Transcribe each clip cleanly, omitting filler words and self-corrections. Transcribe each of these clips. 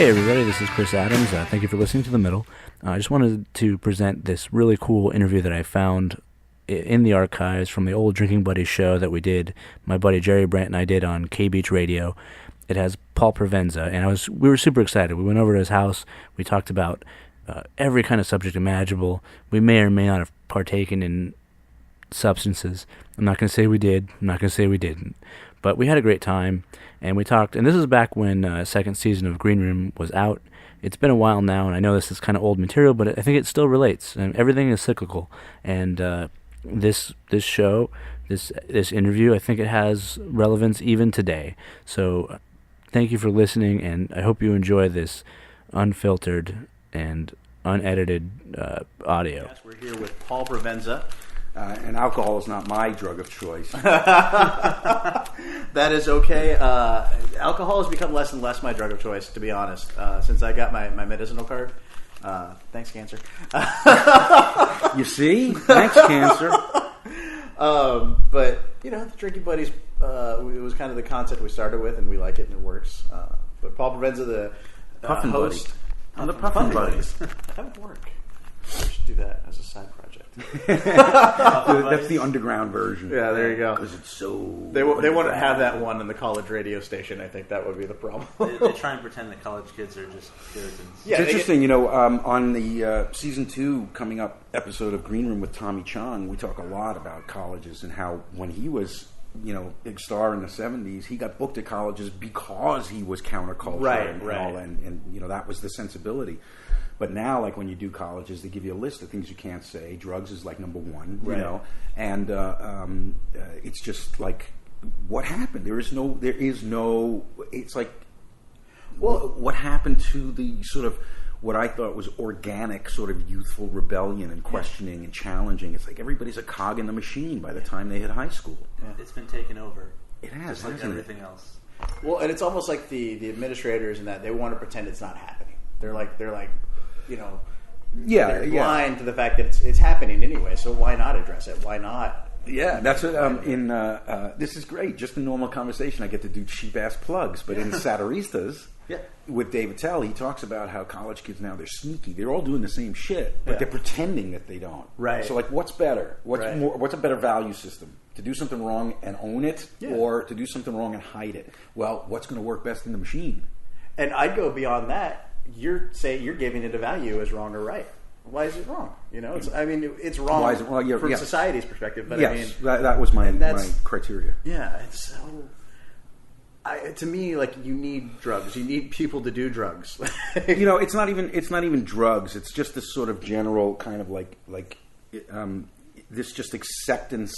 Hey everybody, this is Chris Adams. Thank you for listening to The Middle. I just wanted to present this really cool interview that I found in the archives from the old Drinking Buddies show that we did, my buddy Jerry Brandt and I did on K-Beach Radio. It has Paul Provenza, and we were super excited. We went over to his house, we talked about every kind of subject imaginable. We may or may not have partaken in substances. I'm not going to say we did, I'm not going to say we didn't. But we had a great time, and we talked, and this is back when second season of Green Room was out. It's been a while now, and I know this is kind of old material, but I think it still relates, and everything is cyclical. And this show, this interview, I think it has relevance even today. So thank you for listening, and I hope you enjoy this unfiltered and unedited audio. Yes, we're here with Paul Provenza. And alcohol is not my drug of choice. That is okay. Alcohol has become less and less my drug of choice, to be honest, since I got my medicinal card. Thanks, cancer. You see? Thanks, cancer. But, the Drinking Buddies, it was kind of the concept we started with, and we like it, and it works. But Paul Provenza, the Puffin host... Buddy. I'm the Puffin Buddies. That would work. I should do that as a side project. That's the underground version. Yeah, there you go. Because it's so... They wouldn't have that one in the college radio station. I think that would be the problem. They try and pretend that college kids are just Puritans. Yeah, it's interesting, on the season 2 coming up episode of Green Room with Tommy Chong, we talk a lot about colleges and how when he was, big star in the 70s, he got booked at colleges because he was counterculture and all, and that was the sensibility. But now, like when you do colleges, they give you a list of things you can't say. Drugs is like number one, and it's just like, what happened? There is no. It's like, well, what happened to the sort of what I thought was organic sort of youthful rebellion and questioning and challenging? It's like everybody's a cog in the machine by the time they hit high school. Yeah. It's been taken over. It has, just like everything else. Well, and it's almost like the administrators and that they want to pretend it's not happening. They're like. They're blind to the fact that it's happening anyway. So why not address it? Why not? Yeah, that's what. This is great. Just a normal conversation. I get to do cheap ass plugs, but in Satiristas, with David Tell, he talks about how college kids now, they're sneaky. They're all doing the same shit, but they're pretending that they don't. Right. So like, what's better? What's a better value system? To do something wrong and own it, or to do something wrong and hide it? Well, what's going to work best in the machine? And I'd go beyond that. You're giving it a value as wrong or right. Why is it wrong? It's wrong. Why is it wrong? From society's perspective. But yes, that was my criteria. Yeah, it's so. To me, like, you need drugs. You need people to do drugs. It's not even drugs. It's just this sort of general kind of like this just acceptance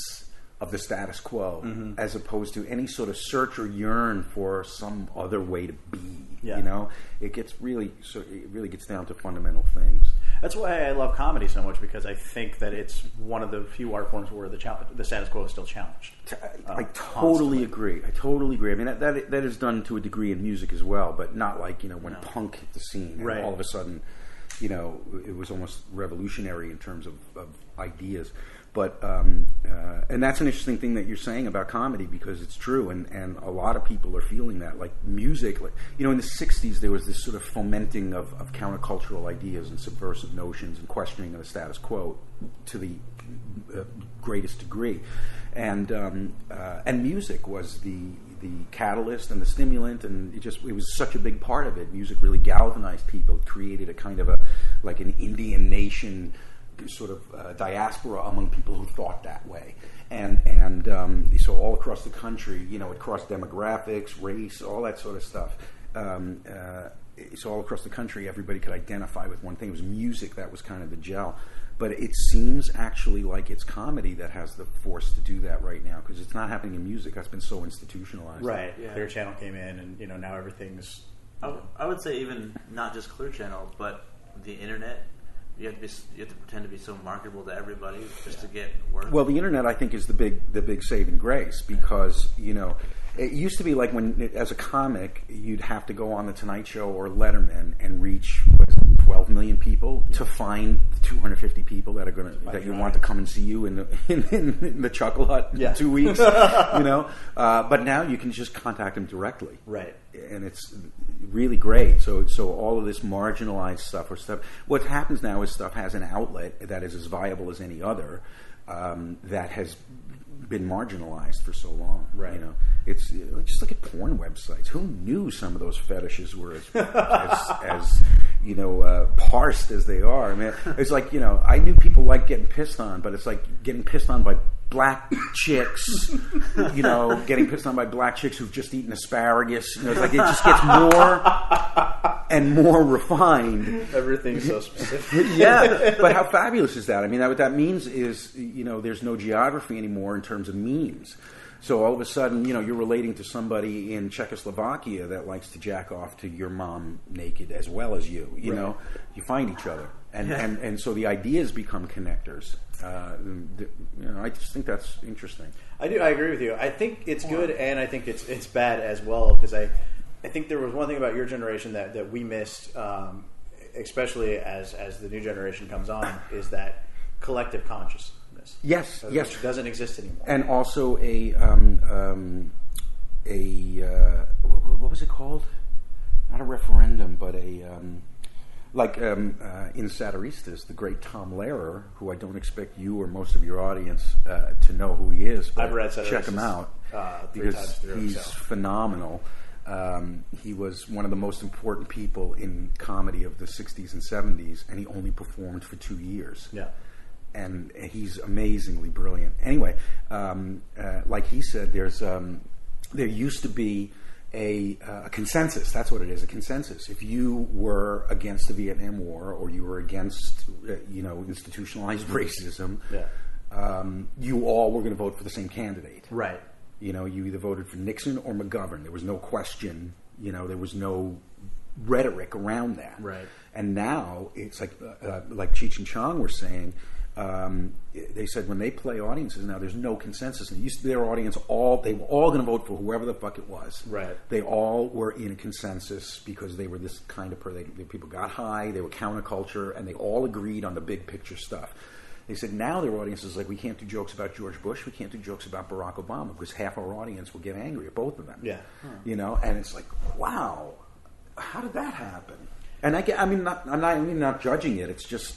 of the status quo, as opposed to any sort of search or yearn for some other way to be. Yeah. It really gets down to fundamental things. That's why I love comedy so much, because I think that it's one of the few art forms where the status quo is still challenged. I totally agree. I mean, that is done to a degree in music as well, but not like when punk hit the scene and all of a sudden, it was almost revolutionary in terms of ideas. But and that's an interesting thing that you're saying about comedy, because it's true, and a lot of people are feeling that. Like music, in the 60s there was this sort of fomenting of countercultural ideas and subversive notions and questioning of the status quo to the greatest degree, and music was the catalyst and the stimulant, and it was such a big part of it. Music really galvanized people. It created a kind of an Indian nation sort of diaspora among people who thought that way, and so all across the country, it crossed demographics, race, all that sort of stuff. So all across the country, everybody could identify with one thing. It was music that was kind of the gel. But it seems actually like it's comedy that has the force to do that right now, because it's not happening in music. That's been so institutionalized. Right. Yeah. Clear Channel came in, and now everything's. I would say even not just Clear Channel, but the internet. You have to pretend to be so marketable to everybody just to get work. Well, the internet, I think, is the big saving grace, because it used to be like when, as a comic, you'd have to go on the Tonight Show or Letterman and reach 12 million people to find the 250 people that are that you want to come and see you in the Chuckle Hut in 2 weeks. But now you can just contact them directly. Right. it's really great. So all of this marginalized stuff or stuff. What happens now is stuff has an outlet that is as viable as any other that has been marginalized for so long. Right. You know, it's just look at porn websites. Who knew some of those fetishes were as you know, parsed as they are? I mean, it's like, you know, I knew people like getting pissed on, but it's like getting pissed on by black chicks, you know, getting pissed on by black chicks who've just eaten asparagus. You know, it's like it just gets more and more refined. Everything's so specific. Yeah, but how fabulous is that? I mean, what that means is, you know, there's no geography anymore in terms of memes. So all of a sudden, you know, you're relating to somebody in Czechoslovakia that likes to jack off to your mom naked as well as you. You know, you find each other, and so the ideas become connectors. You know, I just think that's interesting. I do. I agree with you. I think it's good, and I think it's bad as well, because I think there was one thing about your generation that we missed, especially as the new generation comes on, is that collective consciousness. Yes, which doesn't exist anymore. And also what was it called? Not a referendum, but in Satiristas, the great Tom Lehrer, who I don't expect you or most of your audience to know who he is, but I've read Satiristas, check him out because he's phenomenal. He was one of the most important people in comedy of the 60s and 70s, and he only performed for 2 years. Yeah. And he's amazingly brilliant. Anyway, like he said, there used to be a consensus. That's what it is, a consensus. If you were against the Vietnam War or you were against, you know, institutionalized racism, you all were going to vote for the same candidate. Right. You know, you either voted for Nixon or McGovern. There was no question. You know, there was no rhetoric around that. Right. And now it's like Cheech and Chong were saying. They said when they play audiences now, there's no consensus. And it used to be their audience they were all going to vote for whoever the fuck it was. Right. They all were in a consensus because they were this kind of people got high, they were counterculture, and they all agreed on the big picture stuff. They said now their audience is like, we can't do jokes about George Bush, we can't do jokes about Barack Obama because half our audience will get angry at both of them. Yeah. You know, and it's like, wow, how did that happen? And I'm not judging it. It's just.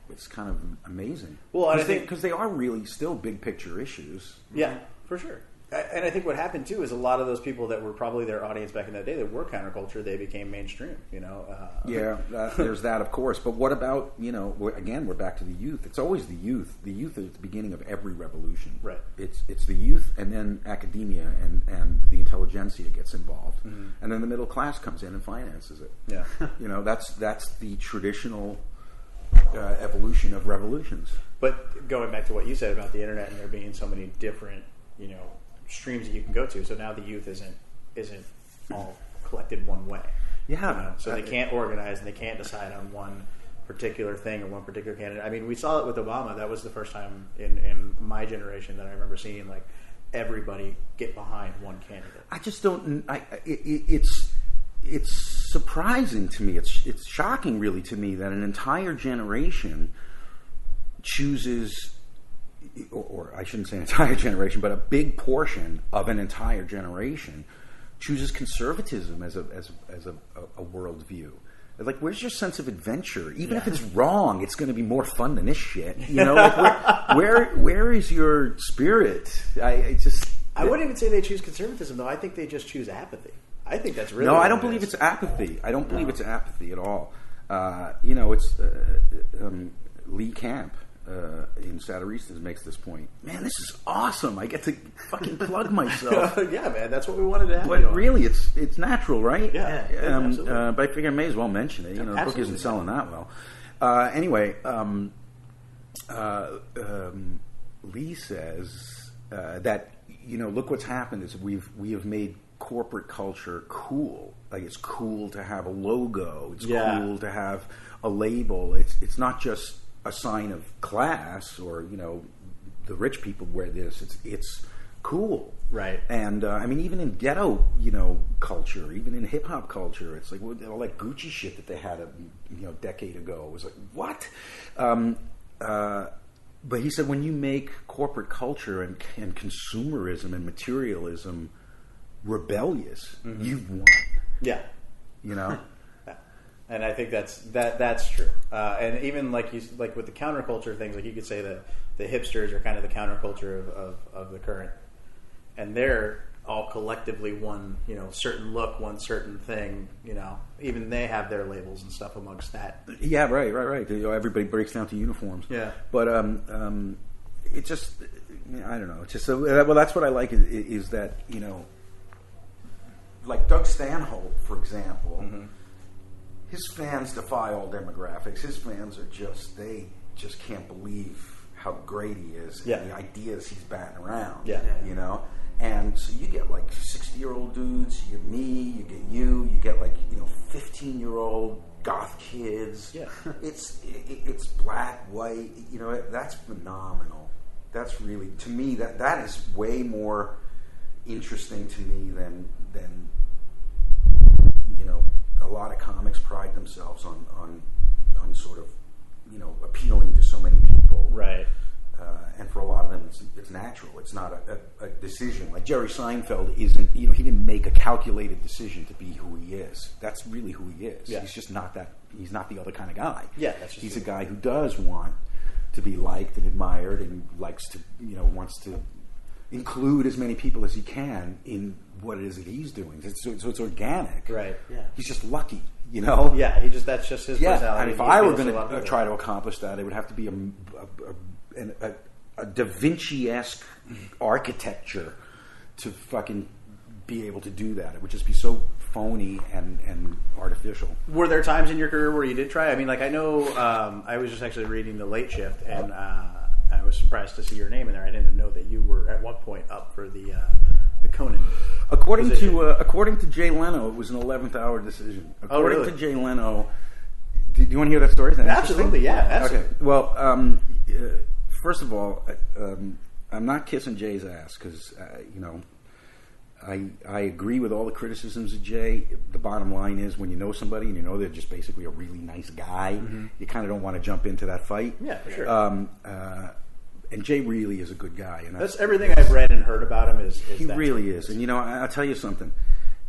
It's kind of amazing. Well, I think because they are really still big picture issues. Yeah, for sure. And I think what happened too is a lot of those people that were probably their audience back in that day that were counterculture, they became mainstream. You know. There's that, of course. But what about, you know? Again, we're back to the youth. It's always the youth. The youth is at the beginning of every revolution. Right. It's the youth, and then academia and the intelligentsia gets involved, and then the middle class comes in and finances it. Yeah. You know, that's the traditional. Evolution of revolutions. But going back to what you said about the internet and there being so many different, you know, streams that you can go to, so now the youth isn't all collected one way. Yeah. You know? So they can't organize and they can't decide on one particular thing or one particular candidate. I mean, we saw it with Obama. That was the first time in my generation that I remember seeing like everybody get behind one candidate. I just don't. It's surprising to me. It's shocking, really, to me that an entire generation chooses, or I shouldn't say an entire generation, but a big portion of an entire generation chooses conservatism as a worldview. Like, where's your sense of adventure? Even if it's wrong, it's going to be more fun than this shit. You know, like where is your spirit? I wouldn't even say they choose conservatism, though. I think they just choose apathy. I think that's really. No, I don't believe it's apathy. I don't believe it's apathy at all. You know, it's Lee Camp in Satiristas makes this point. Man, this is awesome. I get to fucking plug myself. Yeah, man, that's what we wanted to have. But really, it's natural, right? Yeah, but I figure I may as well mention it. You know, the book isn't selling that well. Anyway, Lee says that, you know, look what's happened is we have made corporate culture cool. Like, it's cool to have a logo. It's cool to have a label. It's not just a sign of class, or, you know, the rich people wear this. It's cool, right? And I mean, even in ghetto, you know, culture, even in hip hop culture, it's like all that Gucci shit that they had a decade ago. It was like, what? But he said when you make corporate culture and consumerism and materialism rebellious, you've won. Yeah. You know? And I think that's true. And even like with the counterculture things, like you could say that the hipsters are kind of the counterculture of the current, and they're all collectively one, certain look, one certain thing. Even they have their labels and stuff amongst that. Yeah, right. Everybody breaks down to uniforms. Yeah, but it just, I don't know. It's just well, that's what I like is that like Doug Stanhope, for example. Mm-hmm. His fans defy all demographics. His fans are they just can't believe how great he is and the ideas he's batting around. Yeah. And so you get like 60-year-old dudes, you get me, you get like 15-year-old goth kids. Yeah. It's black, white, that's phenomenal. That's really, to me, that is way more interesting to me than a lot of comics pride themselves on sort of appealing to so many people, right? And for a lot of them, it's natural. It's not a decision. Like Jerry Seinfeld isn't. He didn't make a calculated decision to be who he is. That's really who he is. Yeah. He's just not that. He's not the other kind of guy. Yeah, that's just he's a guy who does want to be liked and admired, and likes to wants to include as many people as he can in what it is that he's doing. So it's organic. Right. Yeah. He's just lucky, Yeah. That's just his personality. And if I were going to try to accomplish that, it would have to be a Da Vinci-esque architecture to fucking be able to do that. It would just be so phony and artificial. Were there times in your career where you did try? I mean, like I know I was just actually reading The Late Shift, and I was surprised to see your name in there. I didn't know that you were at one point up for the Conan. According to Jay Leno, it was an 11th hour decision. According to Jay Leno, do you want to hear that story? Absolutely, yeah. Absolutely. Okay. Well, first of all, I'm not kissing Jay's ass because I agree with all the criticisms of Jay. The bottom line is, when you know somebody and they're just basically a really nice guy, you kind of don't want to jump into that fight. Yeah, for sure. And Jay really is a good guy. And that's everything I've read and heard about him. He really is. And I'll tell you something.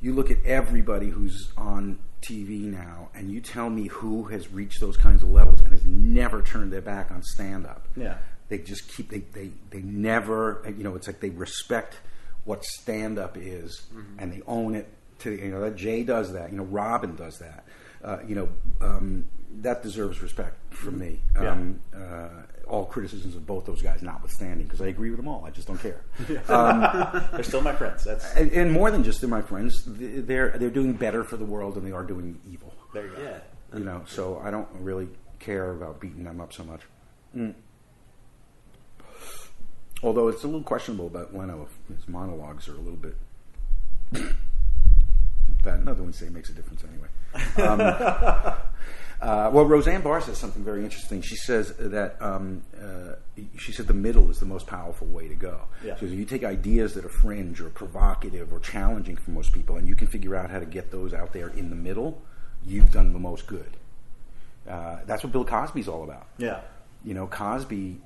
You look at everybody who's on TV now, and you tell me who has reached those kinds of levels and has never turned their back on stand-up. Yeah. They just keep. They never. It's like they respect what stand-up is, and they own it. That Jay does that. Robin does that. That deserves respect from me. All criticisms of both those guys notwithstanding, because I agree with them all. I just don't care. They're still my friends. And more than just they're my friends. They're doing better for the world than they are doing evil. There you go. Yeah. So I don't really care about beating them up so much. Although it's a little questionable about Leno. His monologues are a little bit. That another one say makes a difference anyway. Well, Roseanne Barr says something very interesting. She says that she said the middle is the most powerful way to go. Yeah. So if you take ideas that are fringe or provocative or challenging for most people, and you can figure out how to get those out there in the middle, you've done the most good. That's what Bill Cosby's all about. Yeah. Cosby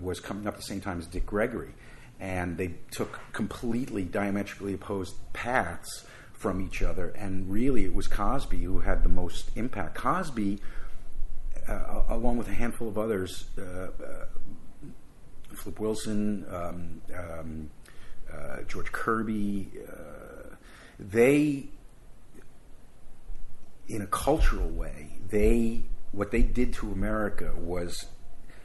was coming up at the same time as Dick Gregory, and they took completely diametrically opposed paths from each other, and really it was Cosby who had the most impact. Cosby, along with a handful of others, Flip Wilson, George Kirby, they, in a cultural way, what they did to America was,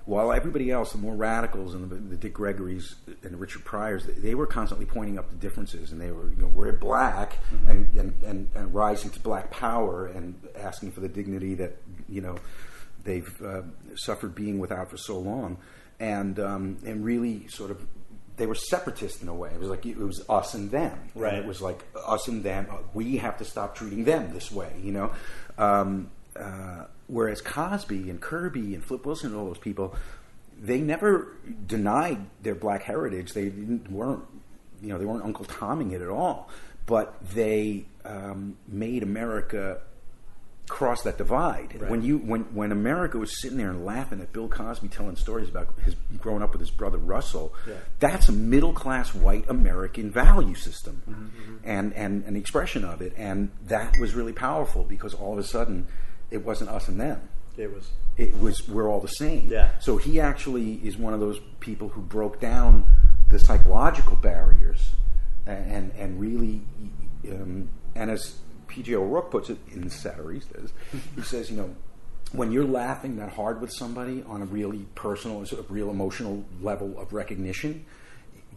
while everybody else, the more radicals and the Dick Gregorys and the Richard Pryors, they were constantly pointing up the differences, and they were, we're black and rising to black power and asking for the dignity that they've suffered being without for so long, and really sort of they were separatist in a way. It was like it was us and them, right? And it was like us and them. We have to stop treating them this way, Whereas Cosby and Kirby and Flip Wilson and all those people, they never denied their black heritage. They weren't Uncle Tomming it at all. But they made America cross that divide. Right. When America was sitting there and laughing at Bill Cosby telling stories about his growing up with his brother Russell, that's a middle class white American value system, and an expression of it, and that was really powerful because all of a sudden it wasn't us and them. It was we're all the same. Yeah. So he actually is one of those people who broke down the psychological barriers and really and as P.J. O'Rourke puts it in Satire, he says, when you're laughing that hard with somebody on a really personal, sort of real emotional level of recognition,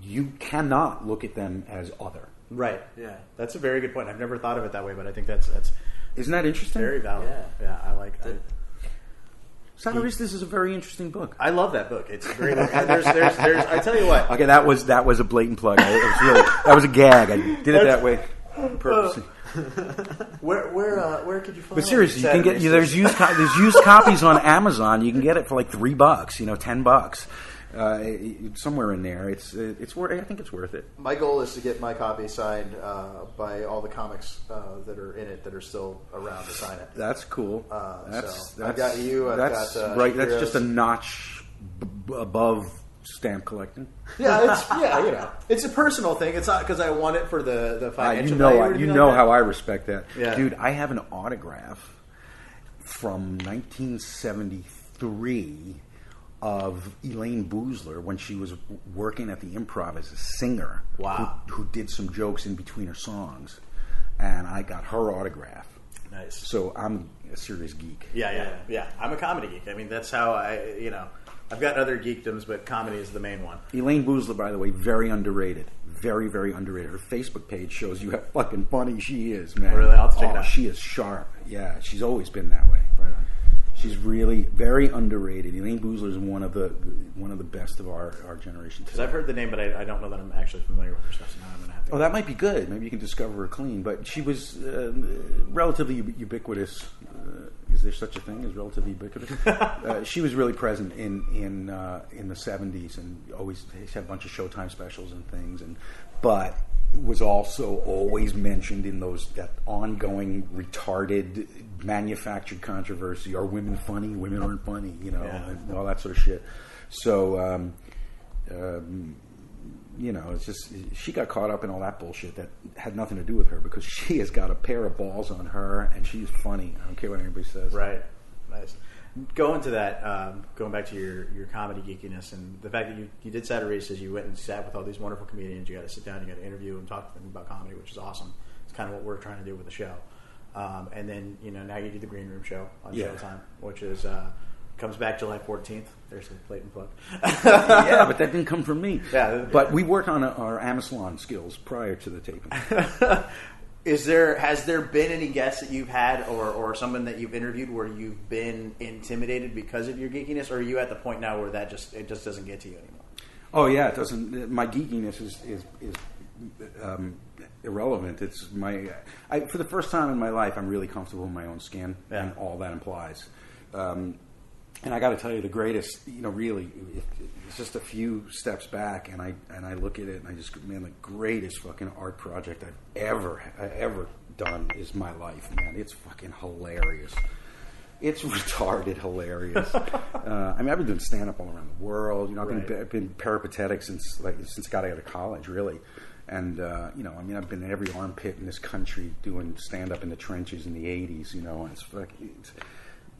you cannot look at them as other. Right. Yeah. That's a very good point. I've never thought of it that way, but I think that's isn't that interesting? Very valid. Yeah. I like that. Satiristas is a very interesting book. I love that book. It's a great book. There's I tell you what. Okay, that was a blatant plug. That was a gag. I did it that way purposely. Where could you find? But seriously, you can get there's used copies on Amazon. You can get it for like $3, $10, somewhere in there. It's worth. I think it's worth it. My goal is to get my copy signed by all the comics that are in it that are still around to sign it. That's cool. That's I've got you. That's right. That's just a notch above stamp collecting. Yeah, it's a personal thing. It's not because I want it for the financial value. You know how I respect that, yeah. Dude. I have an autograph from 1973 of Elaine Boozler when she was working at the Improv as a singer. Wow. Who did some jokes in between her songs, and I got her autograph. Nice. So I'm a serious geek. Yeah. I'm a comedy geek. I mean, that's how I've got other geekdoms, but comedy is the main one. Elaine Boozler, by the way, very underrated. Very, very underrated. Her Facebook page shows you how fucking funny she is, man. Really? I'll have to check it out. She is sharp. Yeah, she's always been that way. Right on. She's really very underrated. Elaine Boozler is one of the best of our generation. Because I've heard the name, but I don't know that I'm actually familiar with her stuff. So now I'm going to have to. Oh, that might be good. Maybe you can discover her clean. But she was relatively ubiquitous. Is there such a thing as relatively ubiquitous? She was really present in the 70s and always had a bunch of Showtime specials and things. But was also always mentioned in that ongoing retarded manufactured controversy. Are women funny? Women aren't funny, and all that sort of shit. So, it's just she got caught up in all that bullshit that had nothing to do with her because she has got a pair of balls on her and she's funny. I don't care what anybody says. Right. Nice. Going to that, going back to your comedy geekiness and the fact that you did Satiristas, you went and sat with all these wonderful comedians. You got to sit down, you got to interview and talk to them about comedy, which is awesome. It's kind of what we're trying to do with the show. And then now you do the Green Room show on Showtime, which is comes back July 14th. There's a blatant plug. Yeah, but that didn't come from me. Yeah, but we worked on our Amazon skills prior to the taping. Has there been any guests that you've had or someone that you've interviewed where you've been intimidated because of your geekiness, or are you at the point now where it just doesn't get to you anymore? Oh yeah, it doesn't. My geekiness is irrelevant. It's for the first time in my life, I'm really comfortable in my own skin and all that implies. And I got to tell you, the greatest, really, it's just a few steps back, and I look at it, and I just, man, the greatest fucking art project I've ever done is my life, man. It's fucking hilarious. It's retarded hilarious. I've been doing stand up all around the world. I've been peripatetic since I got out of college, really. And I've been in every armpit in this country doing stand up in the trenches in the '80s. And it's fucking.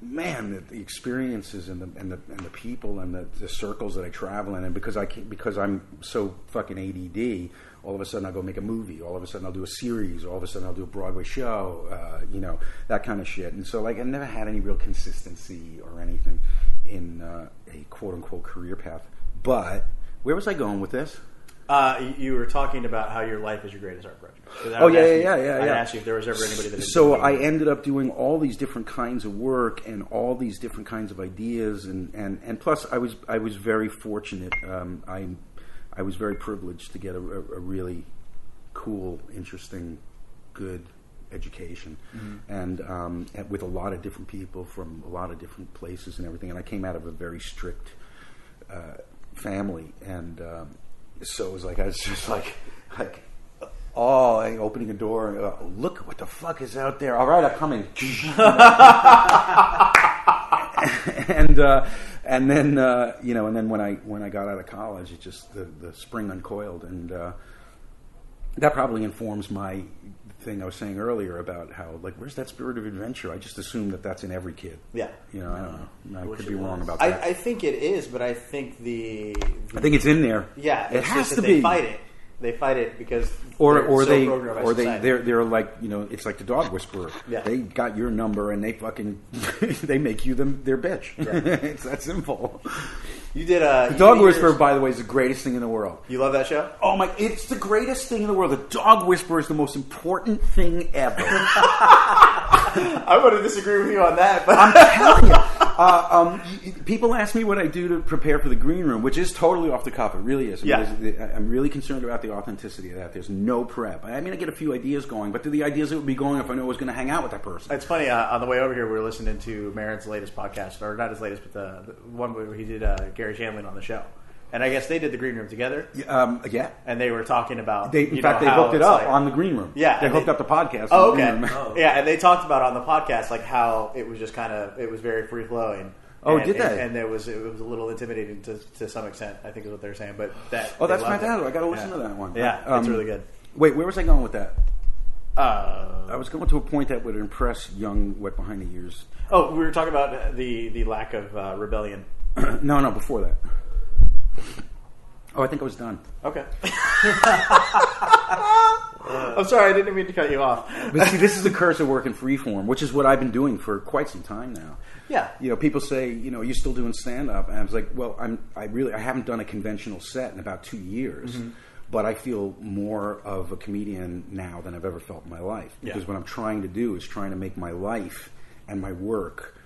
Man, the experiences and the people and the circles that I travel in, and because I'm so fucking ADD, all of a sudden I'll go make a movie. All of a sudden I'll do a series. All of a sudden I'll do a Broadway show. That kind of shit. And so I never had any real consistency or anything in a quote unquote career path. But where was I going with this? You were talking about how your life is your greatest art project. So I asked you if there was ever anybody that. So I ended up doing all these different kinds of work and all these different kinds of ideas, and plus I was very fortunate. I was very privileged to get a really cool, interesting, good education, and with a lot of different people from a lot of different places and everything. And I came out of a very strict family, and so it was like I was just like opening a door, look what the fuck is out there. All right, I'm coming. And then when I got out of college, it just the spring uncoiled, and that probably informs my thing I was saying earlier about how, like, where's that spirit of adventure? I just assume that that's in every kid. Yeah. I don't know. I could be wrong about that. I think it is, but I think I think it's in there. Yeah, it has to be. They fight it. They fight it because they're like, it's like the dog whisperer. Yeah. They got your number and they fucking they make you their bitch. Yeah. It's that simple. You did the Dog Whisperer, by the way, is the greatest thing in the world. You love that show? Oh my! It's the greatest thing in the world. The Dog Whisperer is the most important thing ever. I want to disagree with you on that, but I'm telling you. People ask me what I do to prepare for the green room, which is totally off the cuff. It really is. I'm really concerned about the authenticity of that. There's no prep. I mean, I get a few ideas going, but they're the ideas that would be going if I knew I was going to hang out with that person. It's funny. On the way over here, we were listening to Maron's latest podcast, or not his latest, but the one where he did Gary Shandling on the show. And I guess they did the green room together. Yeah. And they were talking about... In fact, they hooked it up on the green room. Yeah. They hooked up the podcast. Oh, okay. Yeah, and they talked about on the podcast like how it was just it was very free-flowing. Oh, did they? And it was a little intimidating to some extent, I think is what they're saying. But that's fantastic. I got to listen to that one. Yeah, it's really good. Wait, where was I going with that? I was going to a point that would impress young, wet behind the ears. Oh, we were talking about the lack of rebellion. No, before that. Oh, I think I was done. Okay. I'm sorry, I didn't mean to cut you off. But see, this is the curse of working freeform, which is what I've been doing for quite some time now. Yeah. People say, are you still doing stand-up? And I was like, well, I haven't done a conventional set in about 2 years. Mm-hmm. But I feel more of a comedian now than I've ever felt in my life. Because what I'm trying to do is trying to make my life and my work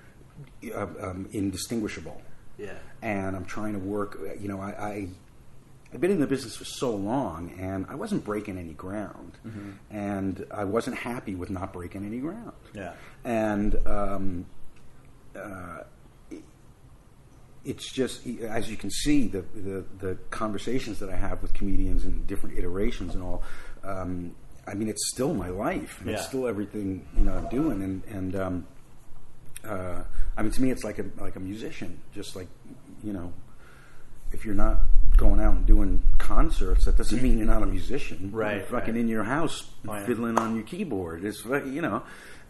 indistinguishable. Yeah. And I'm trying to work, I've been in the business for so long, and I wasn't breaking any ground. Mm-hmm. And I wasn't happy with not breaking any ground. Yeah. And it's just, as you can see, the conversations that I have with comedians in different iterations and all, it's still my life. And it's still everything I'm doing. And to me, it's like a musician. Just like, if you're not going out and doing concerts, that doesn't mean you're not a musician. Right. You're fucking in your house fiddling on your keyboard. It's, and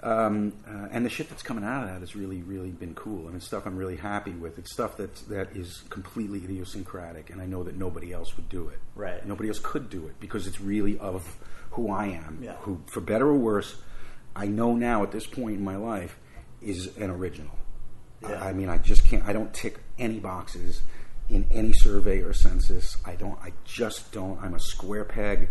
the shit that's coming out of that has really, really been cool. And it's stuff I'm really happy with. It's stuff that is completely idiosyncratic, and I know that nobody else would do it. Right. Nobody else could do it because it's really of who I am. Yeah. Who, for better or worse, I know now at this point in my life is an original. Yeah. I just can't. I don't tick any boxes in any survey or census. I just don't. I'm a square peg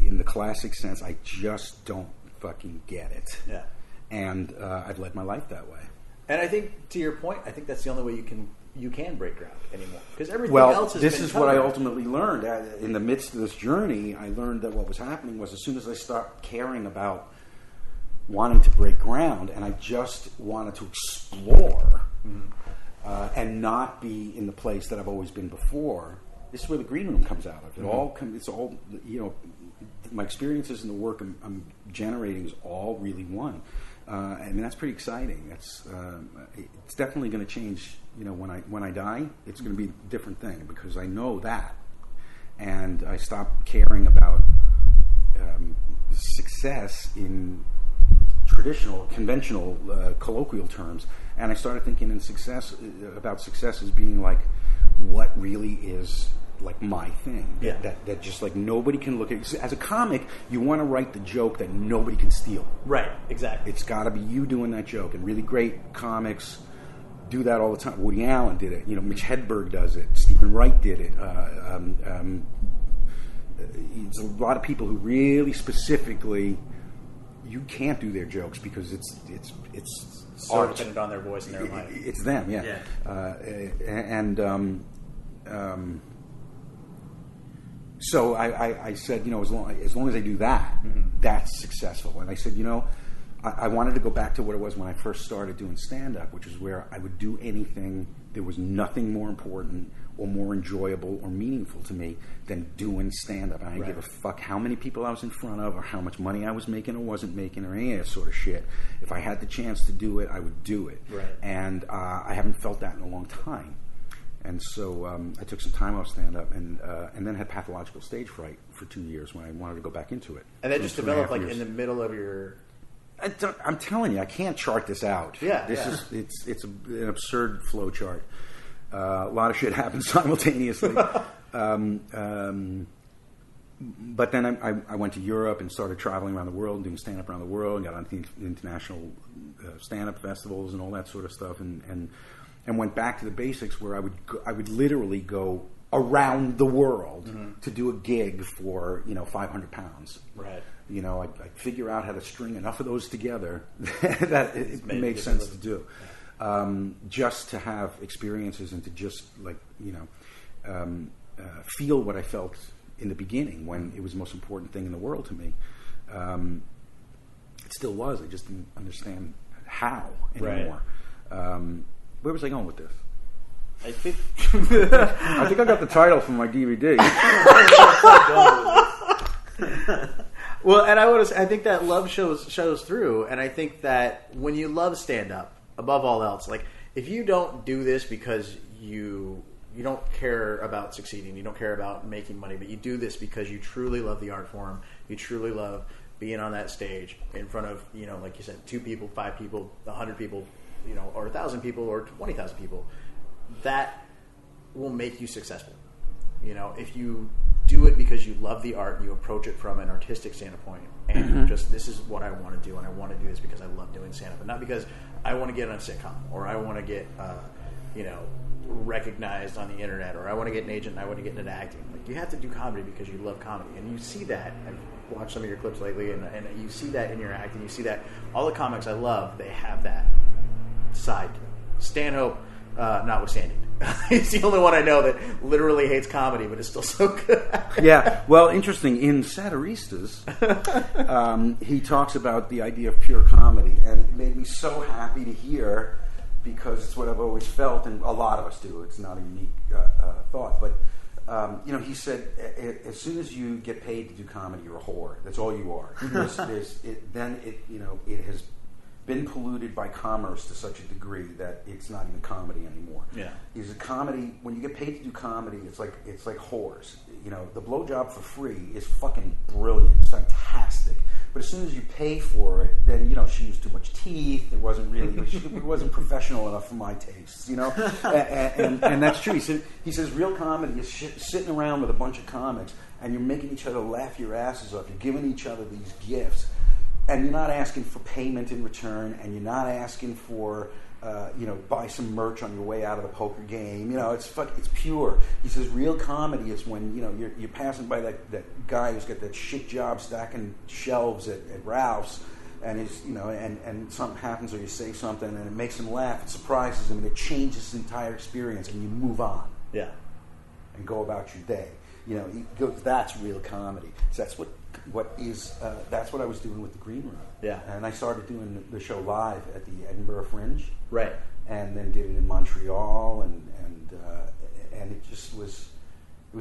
in the classic sense. I just don't fucking get it. Yeah. And I've led my life that way. And I think, to your point, I think that's the only way you can break ground anymore, because everything else has this been is covered. what I ultimately learned in the midst of this journey. I learned that what was happening was, as soon as I stopped caring about wanting to break ground, and I just wanted to explore. Mm-hmm. And not be in the place that I've always been before. This is where the green room comes out of. It's all my experiences and the work I'm generating is all really one. That's pretty exciting. It's definitely going to change. When I die, it's going to be a different thing because I know that, and I stopped caring about success in traditional, conventional, colloquial terms, and I started thinking about success as being like what really is like my thing. Yeah. That just like nobody can look at. As a comic, you want to write the joke that nobody can steal. Right. Exactly. It's got to be you doing that joke, and really great comics do that all the time. Woody Allen did it. Mitch Hedberg does it. Stephen Wright did it. There's a lot of people who really specifically. You can't do their jokes because it's so art. dependent on their voice and their life. It's them, yeah. So I said, as long as I do that, mm-hmm. that's successful. And I said, I wanted to go back to what it was when I first started doing stand-up, which is where I would do anything. There was nothing more important or more enjoyable or meaningful to me than doing stand-up. I didn't give a fuck how many people I was in front of or how much money I was making or wasn't making or any of that sort of shit. If I had the chance to do it, I would do it. Right. And I haven't felt that in a long time. And so I took some time off stand-up and then had pathological stage fright for 2 years when I wanted to go back into it. And that just developed like in the middle of your... I'm telling you, I can't chart this out. It's an absurd flow chart. A lot of shit happens simultaneously. But then I went to Europe and started traveling around the world and doing stand-up around the world and got on the international stand-up festivals and all that sort of stuff and went back to the basics where I would literally go around the world to do a gig for 500 pounds. Right. I'd figure out how to string enough of those together that it made sense to do. Just to have experiences and to just feel what I felt in the beginning when it was the most important thing in the world to me. It still was. I just didn't understand how anymore. Right. Where was I going with this? I think I got the title from my DVD. Well, and I think that love shows through, and I think that when you love stand-up, above all else, like if you don't do this because you don't care about succeeding, you don't care about making money, but you do this because you truly love the art form, you truly love being on that stage in front of, like you said, 2 people, 5 people, 100 people, or 1,000 people, or 20,000 people, that will make you successful. If you do it because you love the art and you approach it from an artistic standpoint and just, this is what I want to do and I want to do this because I love doing stand-up and not because I want to get on a sitcom or I want to get, recognized on the internet or I want to get an agent and I want to get into acting. Like, you have to do comedy because you love comedy, and you see that. I've watched some of your clips lately and you see that in your acting. You see that all the comics I love, they have that side to them. Stanhope, notwithstanding. He's the only one I know that literally hates comedy, but is still so good. Yeah, well, interesting. In Satiristas, he talks about the idea of pure comedy, and it made me so happy to hear because it's what I've always felt, and a lot of us do. It's not a unique thought, but he said, as soon as you get paid to do comedy, you're a whore. That's all you are. It has been polluted by commerce to such a degree that it's not even comedy anymore. Yeah, is a comedy when you get paid to do comedy, it's like whores. The blowjob for free is fucking brilliant. It's fantastic. But as soon as you pay for it, then she used too much teeth. It wasn't really. It wasn't professional enough for my tastes. And that's true. He says real comedy is sitting around with a bunch of comics and you're making each other laugh your asses off. You're giving each other these gifts. And you're not asking for payment in return, and you're not asking for, buy some merch on your way out of the poker game. It's pure. He says real comedy is when, you're passing by that guy who's got that shit job stacking shelves at Ralph's, and and something happens or you say something and it makes him laugh, it surprises him, and it changes his entire experience, and you move on. Yeah. And go about your day. He goes, that's real comedy. So that's that's what I was doing with the Green Room. Yeah. And I started doing the show live at the Edinburgh Fringe. Right. And then did it in Montreal, and it just was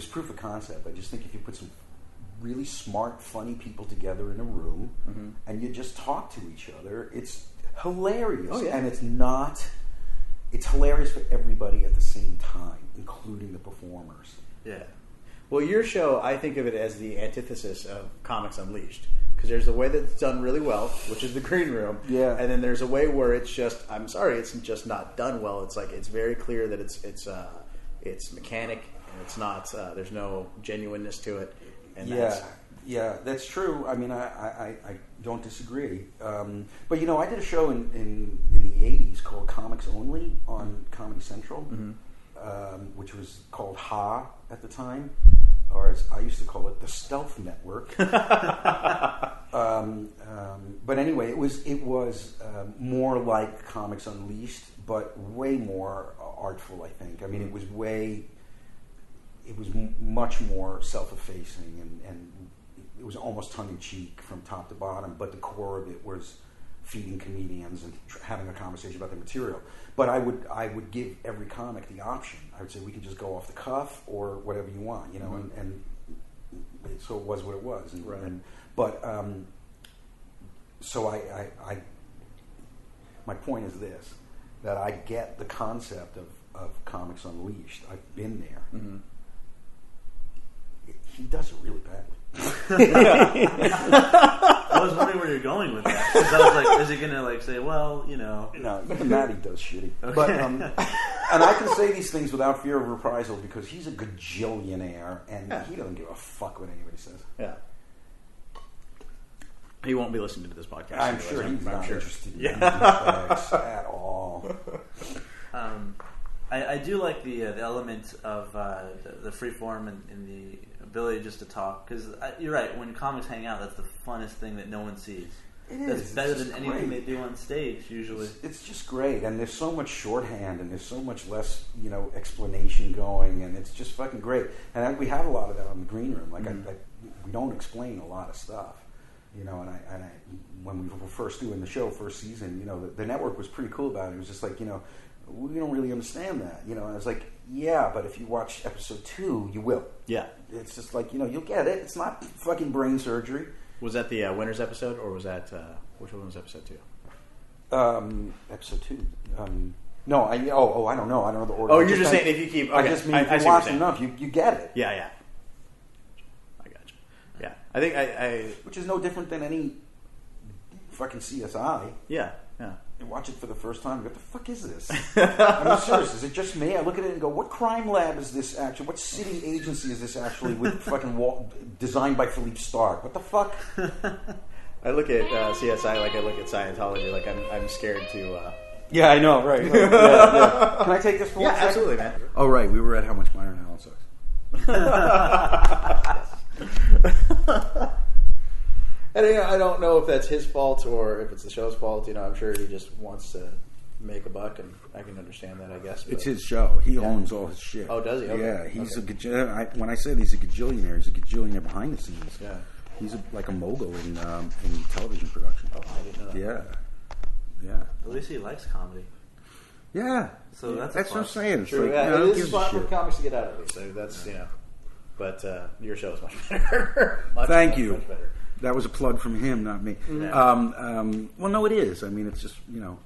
proof of concept. I just think if you put some really smart, funny people together in a room and you just talk to each other, it's hilarious. Oh, yeah. And it's hilarious for everybody at the same time, including the performers. Yeah. Well, your show, I think of it as the antithesis of Comics Unleashed. Because there's a way that's done really well, which is the Green Room. Yeah. And then there's a way where it's just, I'm sorry, it's just not done well. It's like, it's very clear that it's mechanic, and it's not, there's no genuineness to it. And that's true. I mean, I don't disagree. But, I did a show in the 80s called Comics Only on Comedy Central, which was called Ha at the time, or as I used to call it, the Stealth Network. But anyway, it was more like Comics Unleashed, but way more artful, I think. I mean, it was much more self-effacing, and it was almost tongue-in-cheek from top to bottom, but the core of it was feeding comedians and having a conversation about the material. But I would give every comic the option. I would say we could just go off the cuff or whatever you want, you know, and so it was what it was. So I my point is this, that I get the concept of Comics Unleashed. I've been there. Mm-hmm. He does it really badly. I was wondering where you're going with that. Because I was like, is he going to like say, well, you know. No, even that he does shitty. Okay. But, and I can say these things without fear of reprisal because he's a gajillionaire and he doesn't give a fuck what anybody says. Yeah. He won't be listening to this podcast. I'm sure he's not interested in things at all. I do like the element of the free form and the ability just to talk, because you're right, when comics hang out, that's the funnest thing that no one sees. That's better than anything they do on stage usually. It's just great, and there's so much shorthand and there's so much less, you know, explanation going, and it's just fucking great. And we have a lot of that on the green room. Like we don't explain a lot of stuff, you know. And I when we were first doing the show, first season, you know, the network was pretty cool about it. It was just like, you know, we don't really understand that, you know. And I was like, yeah, but if you watch episode 2, you will. Yeah, it's just like, you know, you'll get it. It's not fucking brain surgery. Was that the winners episode, or was that which one was episode 2? Episode 2. No, I don't know. I don't know the order. Oh, you're just saying if you keep. Okay. I just mean if you watch enough, you get it. Yeah. I got you. Yeah, I think I which is no different than any fucking CSI. Yeah. You watch it for the first time, what the fuck is this? I mean, serious, is it just me? I look at it and go, what crime lab is this actually? What city agency is this actually with fucking designed by Philippe Stark? What the fuck? I look at CSI like I look at Scientology. Like I'm scared to... Yeah, I know, right. Yeah. Can I take this for 1 second? Absolutely, man. Oh, right, we were at How Much Minor and Alan Sucks. And I don't know if that's his fault or if it's the show's fault. You know, I'm sure he just wants to make a buck, and I can understand that, I guess. But. It's his show. He owns all his shit. Oh, does he? Okay. Yeah, he's when I said he's a gajillionaire, he's a gajillionaire behind the scenes. Yeah. He's like a mogul in television production. Oh, I didn't know that. Yeah. At least he likes comedy. Yeah. So that's what I'm saying. True. Like, yeah, it is a spot for comics to get out of it. So that's But your show is much better. Thank you. Much better. That was a plug from him, not me. Yeah. Well, no, it is. I mean, it's just, you know.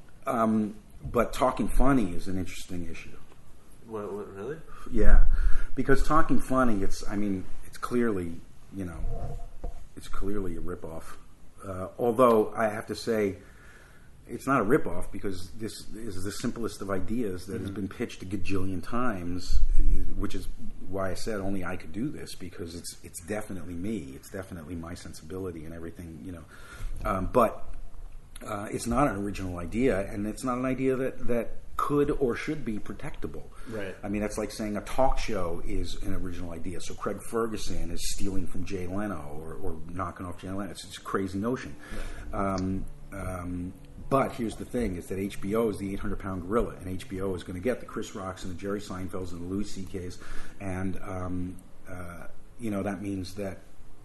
But talking funny is an interesting issue. What really? Yeah. Because talking funny, it's clearly, you know, it's clearly a ripoff. Although, I have to say, it's not a ripoff because this is the simplest of ideas that has been pitched a gajillion times, which is why I said only I could do this, because it's definitely me. It's definitely my sensibility and everything, you know. But it's not an original idea, and it's not an idea that could or should be protectable. Right. I mean, that's like saying a talk show is an original idea. So Craig Ferguson is stealing from Jay Leno or knocking off Jay Leno. It's a crazy notion. Right. But here's the thing, is that HBO is the 800-pound gorilla, and HBO is going to get the Chris Rocks and the Jerry Seinfelds and the Louis C.K.'s, and, you know, that means that,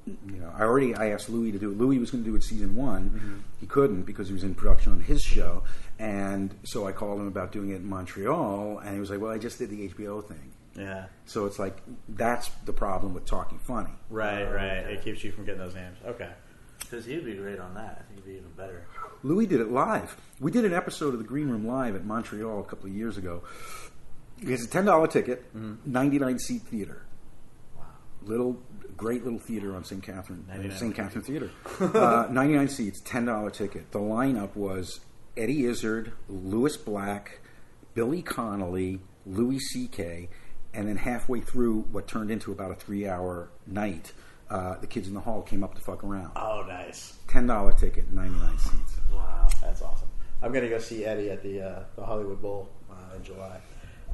you know, I asked Louis to do it. Louis was going to do it season 1. Mm-hmm. He couldn't because he was in production on his show, and so I called him about doing it in Montreal, and he was like, well, I just did the HBO thing. Yeah. So it's like, that's the problem with talking funny. Right. It keeps you from getting those names. Okay. Because he'd be great on that. I think he'd be even better. Louis did it live. We did an episode of the Green Room live at Montreal a couple of years ago. It's a $10 ticket, 99-seat theater. Wow. Great little theater on St. Catherine Theater. 99 seats, $10 ticket. The lineup was Eddie Izzard, Louis Black, Billy Connolly, Louis C.K., and then halfway through what turned into about a 3-hour night, the kids in the hall came up to fuck around. Oh, nice. $10 ticket, 99 seats. Wow, that's awesome. I'm going to go see Eddie at the Hollywood Bowl in July,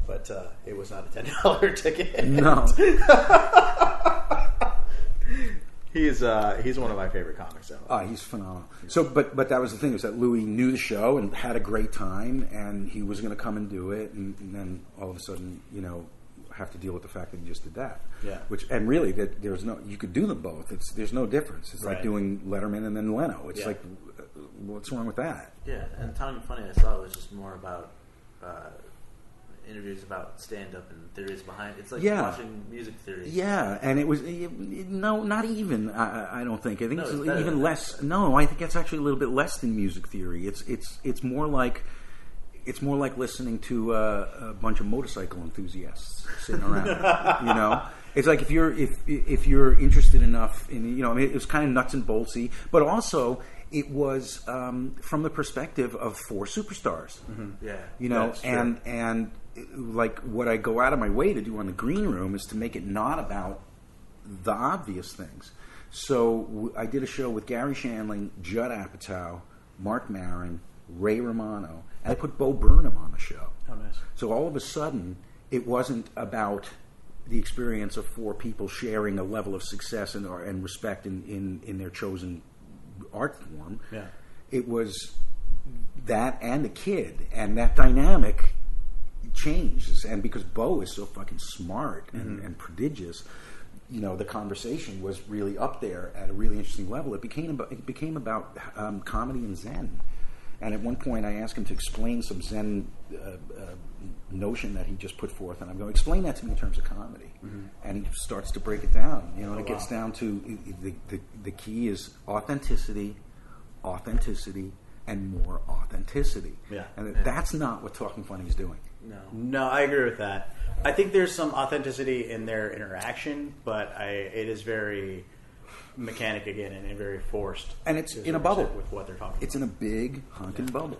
but it was not a $10 ticket. No. He's one of my favorite comics. He's phenomenal. So, but that was the thing, is that Louis knew the show and had a great time, and he was going to come and do it, and then all of a sudden, you know, have to deal with the fact that you just did that. Yeah. And really, that there's no, you could do them both. There's no difference. It's like doing Letterman and then Leno. It's like, what's wrong with that? Yeah, and Talking Funny, I saw it was just more about interviews about stand-up and theories behind. It's like watching music theories. Yeah, and it was no, not even. I don't think. I think it's better even less. That. No, I think it's actually a little bit less than music theory. It's more like. It's more like listening to a bunch of motorcycle enthusiasts sitting around. You know, it's like if you're interested enough in, you know, I mean, it was kind of nuts and boltsy, but also it was from the perspective of four superstars. Mm-hmm. Yeah, you know, and like what I go out of my way to do on the Green Room is to make it not about the obvious things. So I did a show with Gary Shandling, Judd Apatow, Mark Maron, Ray Romano, and I put Bo Burnham on the show. Oh, nice. So all of a sudden, it wasn't about the experience of four people sharing a level of success and respect in their chosen art form. Yeah. It was that and the kid, and that dynamic changed. And because Bo is so fucking smart and prodigious, you know, the conversation was really up there at a really interesting level. It became about comedy and Zen. And at one point, I asked him to explain some Zen notion that he just put forth, and I'm going, explain that to me in terms of comedy. Mm-hmm. And he starts to break it down. You know, and it gets down to the key is authenticity, and more authenticity. Yeah. And that's not what Talking Funny is doing. No, I agree with that. I think there's some authenticity in their interaction, but it is very mechanic again and very forced. And it's in a bubble with what they're talking about. It's in a big honking bubble.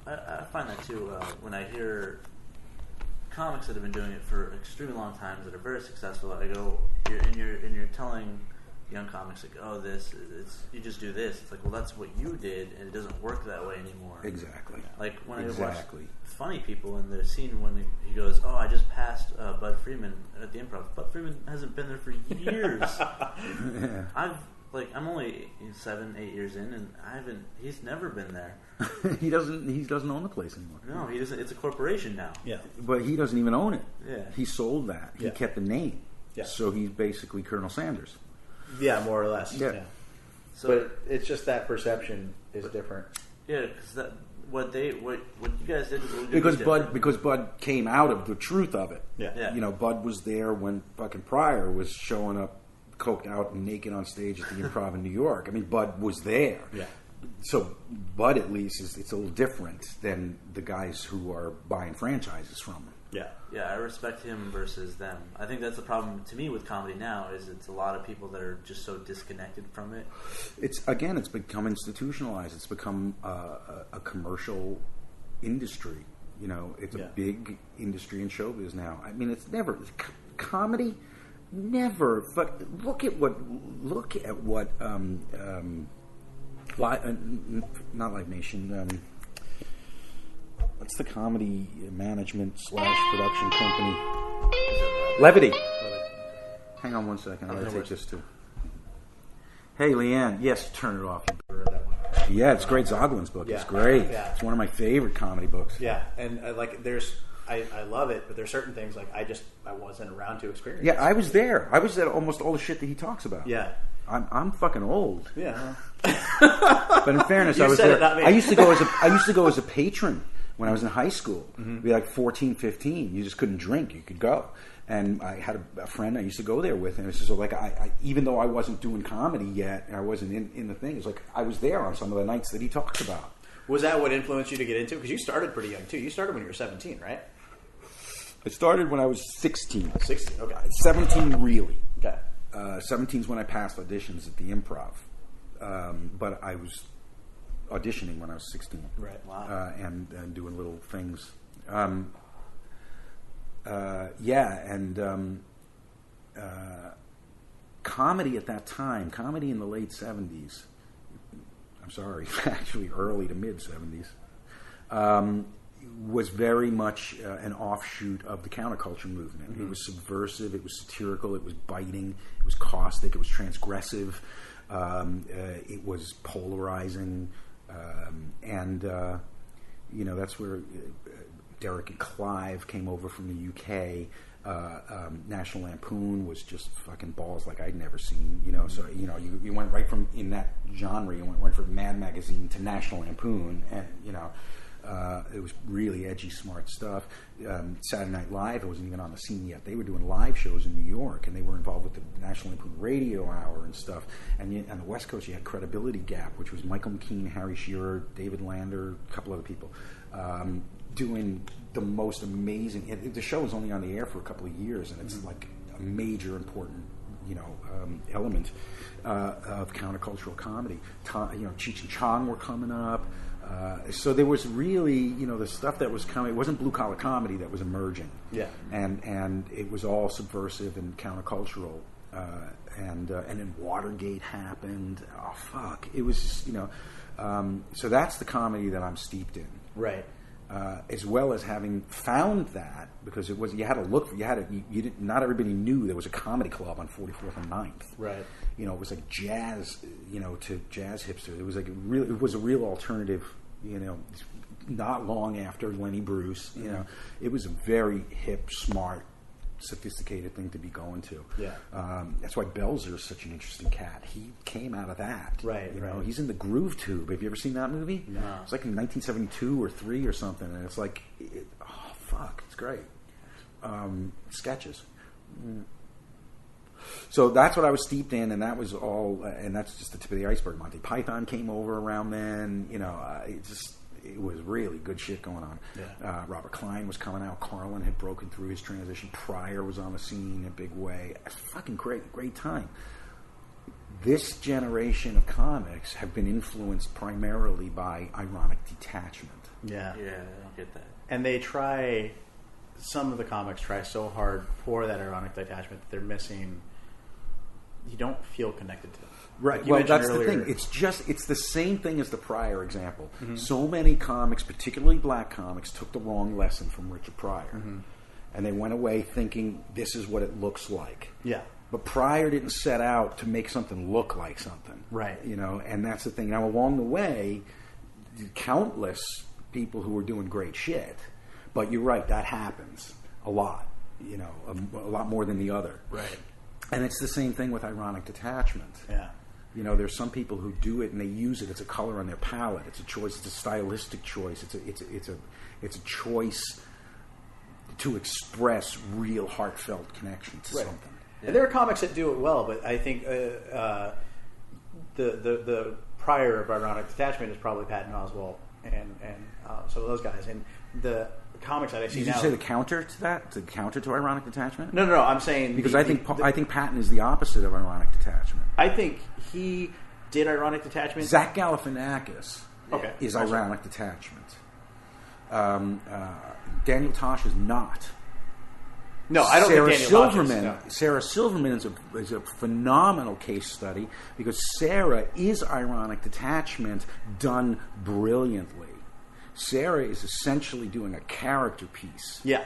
I find that too when I hear comics that have been doing it for extremely long times that are very successful. I go, you're telling young comics like, oh, you just do this. It's like, well, that's what you did, and it doesn't work that way anymore. Exactly. Like when I watch Funny People in the scene when he goes, oh, I just passed Bud Freeman at the Improv. Bud Freeman hasn't been there for years. Yeah. I'm only 7-8 years in, and he's never been there. He doesn't own the place anymore. No, he doesn't. It's a corporation now. Yeah, but he doesn't even own it. Yeah, he sold that. He kept the name. Yeah, so he's basically Colonel Sanders. Yeah, more or less. Yeah. So, but it's just that perception is different. Yeah, because what you guys did was because Bud came out of the truth of it. Yeah. You know, Bud was there when fucking Pryor was showing up, coked out and naked on stage at the Improv in New York. I mean, Bud was there. Yeah. So Bud at least it's a little different than the guys who are buying franchises from him. Yeah. Yeah, I respect him versus them. I think that's the problem to me with comedy now is it's a lot of people that are just so disconnected from it. It's become institutionalized. It's become a commercial industry. You know, it's a big industry in showbiz now. I mean, comedy never. Look at what not Live Nation. What's the comedy management / production company? Levity. Hang on one second. I'm going to take this too. Hey, Leanne. Yes, turn it off. Yeah, it's great. Zoglin's book. It's great. Yeah. It's one of my favorite comedy books. Yeah, and I love it, but there's certain things like I wasn't around to experience. Yeah, I was there. I was at almost all the shit that he talks about. Yeah. I'm fucking old. Yeah. But in fairness, I was there. I used to go as a patron when I was in high school. Mm-hmm. Be like 14, 15. You just couldn't drink. You could go. And I had a friend I used to go there with, and it was just like I even though I wasn't doing comedy yet, and I wasn't in the thing. It's like I was there on some of the nights that he talked about. Was that what influenced you to get into? Because you started pretty young too. You started when you were 17, right? I started when I was 16. 16. Okay. 17 really. Okay. 17 is when I passed auditions at the Improv, but I was auditioning when I was 16. Right. Wow. And doing little things. Comedy at that time, comedy in the late 70s, I'm sorry, actually early to mid 70s, was very much an offshoot of the counterculture movement. Mm-hmm. It was subversive, it was satirical, it was biting, it was caustic, it was transgressive, it was polarizing, and that's where Derek and Clive came over from the UK. National Lampoon was just fucking balls like I'd never seen. So you went right from in that genre. You went right from Mad Magazine to National Lampoon, and it was really edgy, smart stuff. Saturday Night Live wasn't even on the scene yet. They were doing live shows in New York, and they were involved with the National Lampoon Radio Hour and stuff. And on the West Coast, you had Credibility Gap, which was Michael McKean, Harry Shearer, David Lander, a couple other people, doing the most amazing. The show was only on the air for a couple of years, and it's like a major, important, element of countercultural comedy. Cheech and Chong were coming up. So there was really, the stuff that was coming. It wasn't blue collar comedy that was emerging. Yeah, and it was all subversive and countercultural. And then Watergate happened. Oh fuck! It was just, so that's the comedy that I'm steeped in. Right. As well as having found that, because it was, you had to look, not everybody knew there was a comedy club on 44th and 9th. Right. It was like jazz, to jazz hipster. It was like it was a real alternative, not long after Lenny Bruce, it was a very hip, smart, sophisticated thing to be going to. Yeah. That's why Belzer is such an interesting cat. He came out of that. Right. He's in the Groove Tube. Have you ever seen that movie? No. It's like in 1972 or 3 or something, and it's like, oh fuck, it's great. Sketches. So that's what I was steeped in, and that was all. And that's just the tip of the iceberg. Monty Python came over around then. It was really good shit going on. Yeah. Robert Klein was coming out. Carlin had broken through his transition. Pryor was on the scene in a big way. It's fucking great time. This generation of comics have been influenced primarily by ironic detachment. Yeah. Yeah, I don't get that. And some of the comics try so hard for that ironic detachment that they're missing. You don't feel connected to them. Right. Well, that's earlier. The thing. It's the same thing as the Pryor example. Mm-hmm. So many comics, particularly black comics, took the wrong lesson from Richard Pryor. Mm-hmm. And they went away thinking this is what it looks like. Yeah. But Pryor didn't set out to make something look like something. Right. And that's the thing. Now, along the way, countless people who were doing great shit. But you're right, that happens a lot. A lot more than the other. Right. And it's the same thing with ironic detachment. Yeah. There's some people who do it and they use it as a color on their palette. It's a choice. It's a stylistic choice. It's a choice to express real heartfelt connection to something. Yeah. And there are comics that do it well, but I think the prior of ironic detachment is probably Patton Oswalt and some of those guys. And the comics that I see now. Did you say the counter to that? The counter to ironic detachment? No. I'm saying because I think Patton is the opposite of ironic detachment. I think he did ironic detachment. Zach Galifianakis is ironic detachment. Daniel Tosh is not. No, I don't think Daniel Tosh is. No. Sarah Silverman is a phenomenal case study because Sarah is ironic detachment done brilliantly. Sarah is essentially doing a character piece. Yeah.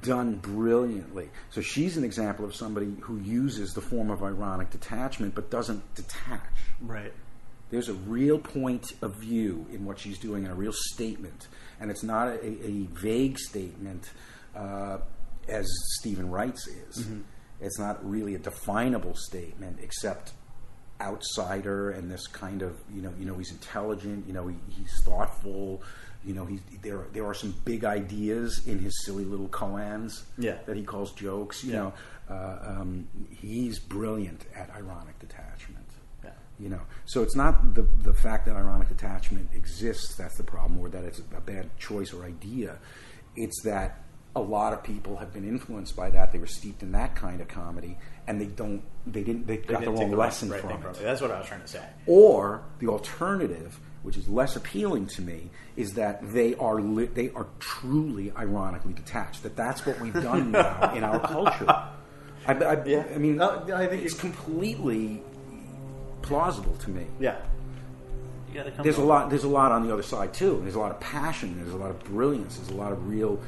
Done brilliantly. So she's an example of somebody who uses the form of ironic detachment but doesn't detach. Right. There's a real point of view in what she's doing and a real statement. And it's not a vague statement as Stephen Wright's is. Mm-hmm. It's not really a definable statement except outsider and this kind of he's intelligent, he's thoughtful, there are some big ideas in his silly little koans that he calls jokes. He's brilliant at ironic detachment. So it's not the fact that ironic detachment exists that's the problem, or that it's a bad choice or idea. It's that a lot of people have been influenced by that. They were steeped in that kind of comedy, and they got the wrong lesson from it. That's what I was trying to say. Or the alternative, which is less appealing to me, is that they are truly ironically detached. That's what we've done now in our culture. I think it's completely plausible to me. Yeah. There's a lot on the other side too. There's a lot of passion. There's a lot of brilliance. There's a lot of real,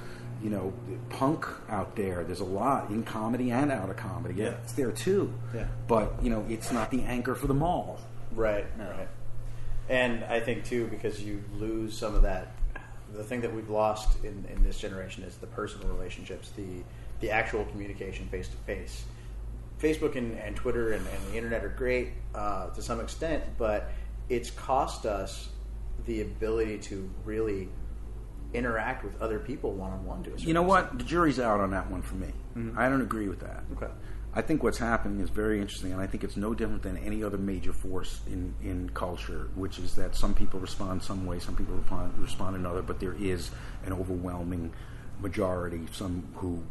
punk out there. There's a lot in comedy and out of comedy. Yeah, it's there too. Yeah. But it's not the anchor for them all. Right. No. Right. And I think too, because you lose some of that the thing that we've lost in this generation is the personal relationships, the actual communication face to face. Facebook and Twitter and the internet are great to some extent, but it's cost us the ability to really interact with other people one-on-one to a certain You know what? extent. The jury's out on that one for me. Mm-hmm. I don't agree with that. Okay. I think what's happening is very interesting, and I think it's no different than any other major force in culture, which is that some people respond some way, some people respond another, but there is an overwhelming majority, some who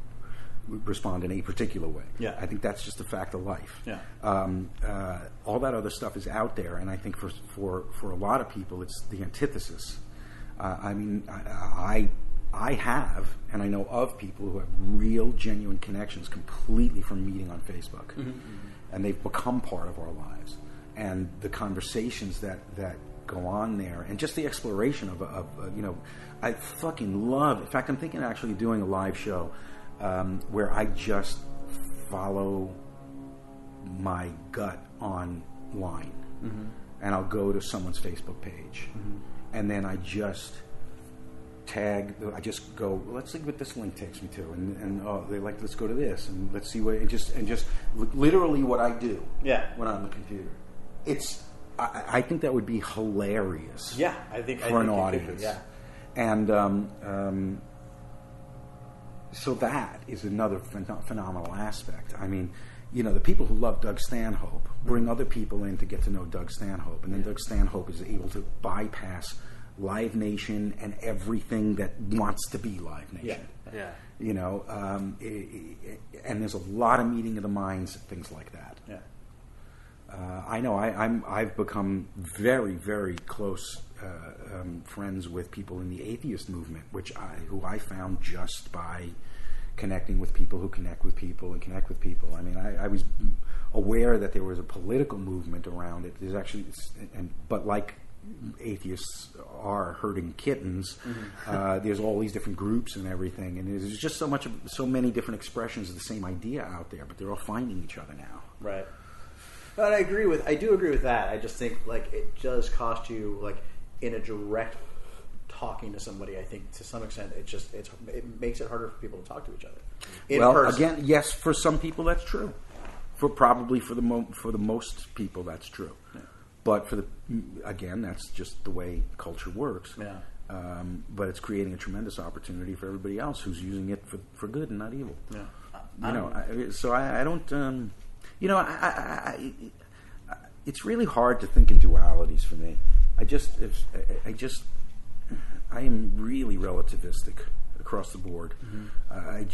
respond in a particular way. Yeah. I think that's just a fact of life. Yeah. All that other stuff is out there, and I think for a lot of people, it's the antithesis. I mean, I have, and I know of people who have real, genuine connections completely from meeting on Facebook, and they've become part of our lives. And the conversations that go on there, and just the exploration of I fucking love. In fact, I'm thinking of actually doing a live show where I just follow my gut online, and I'll go to someone's Facebook page, and then I just go, let's see what this link takes me to, and they like, let's go to this, and let's see what, and just literally what I do when I'm on the computer. I think that would be hilarious. Yeah, I think for an it could audience. be, yeah. And so that is another phenomenal aspect. I mean, the people who love Doug Stanhope bring other people in to get to know Doug Stanhope, and then Doug Stanhope is able to bypass Live Nation and everything that wants to be Live Nation. Yeah. And there's a lot of meeting of the minds, things like that. Yeah. I know I've become very, very close friends with people in the atheist movement, who I found just by connecting with people who connect with people and connect with people. I mean, I was aware that there was a political movement around it. There's actually, but like atheists are herding kittens, there's all these different groups and everything, and there's just so many different expressions of the same idea out there, but they're all finding each other now. Right. But I do agree with that. I just think it does cost you in a direct talking to somebody. I think to some extent it makes it harder for people to talk to each other. In person. Again, yes, for some people that's true. For the most people that's true. Yeah. But again, that's just the way culture works. Yeah. But it's creating a tremendous opportunity for everybody else who's using it for good and not evil. Yeah. So I don't. It's really hard to think in dualities for me. I am really relativistic across the board. I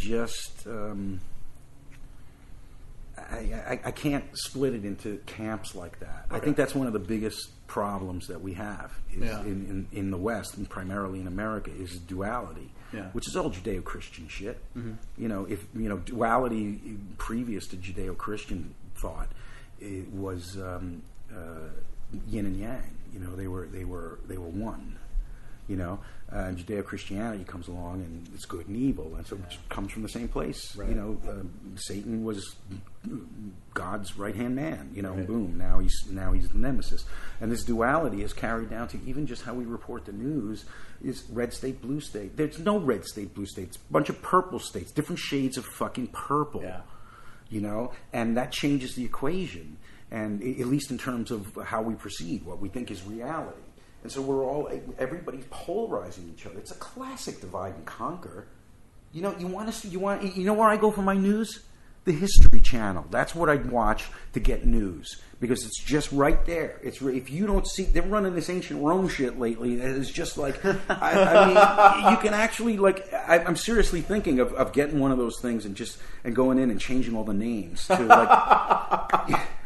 can't split it into camps like that. Okay. I think that's one of the biggest problems that we have in the West, and primarily in America, is duality, which is all Judeo-Christian shit. If duality previous to Judeo-Christian thought, it was yin and yang. They were one. And Judeo-Christianity comes along, and it's good and evil, and so it comes from the same place. Right. Satan was God's right-hand man. Right. Boom, now he's the nemesis, and this duality is carried down to even just how we report the news. Is red state, blue state? There's no red state, blue states. A bunch of purple states, different shades of fucking purple. Yeah. And that changes the equation, and at least in terms of how we proceed, what we think is reality. And so everybody's polarizing each other. It's a classic divide and conquer. You know where I go for my news? The History Channel. That's what I'd watch to get news, because it's just right there. If you don't see, they're running this ancient Rome shit lately. It's just I mean, you can actually I'm seriously thinking of getting one of those things and going in and changing all the names to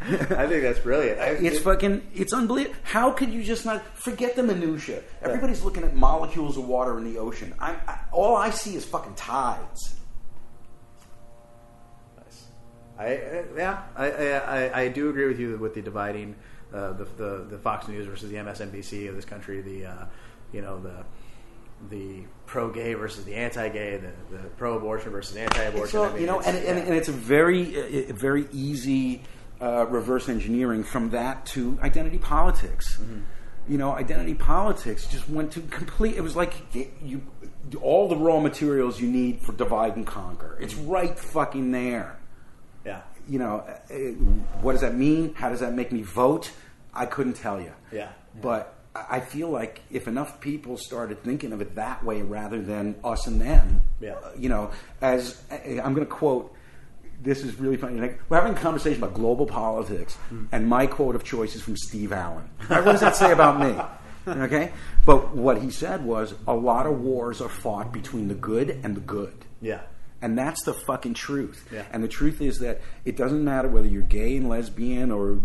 I think that's brilliant. It's unbelievable. How could you just not forget the minutia? Everybody's looking at molecules of water in the ocean. All I see is fucking tides. I do agree with you with the dividing the Fox News versus the MSNBC of this country, the pro-gay versus the anti-gay, the pro-abortion versus anti-abortion. And it's a very easy reverse engineering from that to identity politics. identity politics just went to complete. It was like all the raw materials you need for divide and conquer. It's right fucking there. Yeah. What does that mean? How does that make me vote? I couldn't tell you. Yeah. But I feel like if enough people started thinking of it that way rather than us and them, as I'm going to quote. This is really funny. Like, we're having a conversation about global politics, and my quote of choice is from Steve Allen. Right, what does that say about me? Okay? But what he said was, a lot of wars are fought between the good and the good. Yeah. And that's the fucking truth. Yeah. And the truth is that it doesn't matter whether you're gay and lesbian or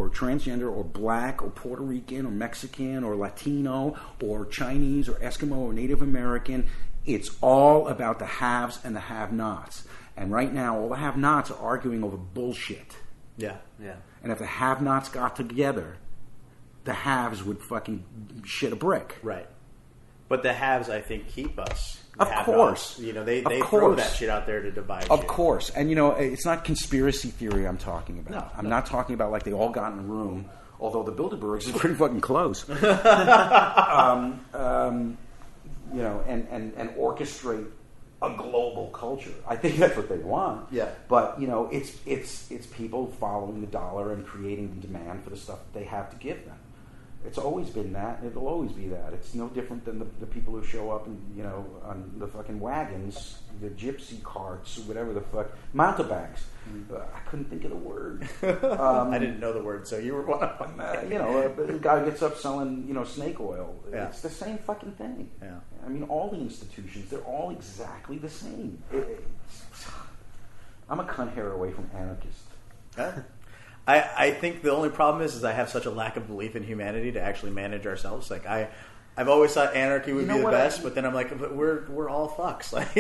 transgender or black or Puerto Rican or Mexican or Latino or Chinese or Eskimo or Native American. It's all about the haves and the have-nots. And right now, all the have-nots are arguing over bullshit. Yeah. Yeah. And if the have-nots got together, the haves would fucking shit a brick. Right. But the haves, I think, keep us. Of course. They throw that shit out there to divide. Of course. And, it's not conspiracy theory I'm talking about. No, I'm not talking about like they all got in a room, although the Bilderbergs is pretty fucking close. And orchestrate a global culture. I think that's what they want. Yeah. But it's people following the dollar and creating the demand for the stuff that they have to give them. It's always been that, and it'll always be that. It's no different than the people who show up and on the fucking wagons, the gypsy carts, whatever the fuck, mountebanks. I couldn't think of the word. I didn't know the word, so you were one of them. The guy gets up selling snake oil. Yeah. It's the same fucking thing. Yeah. I mean, all the institutions, they're all exactly the same. I'm a cunt hair away from anarchist. I think the only problem is I have such a lack of belief in humanity to actually manage ourselves. Like I've always thought anarchy would be the best, but then I'm like, but we're all fucks. Like,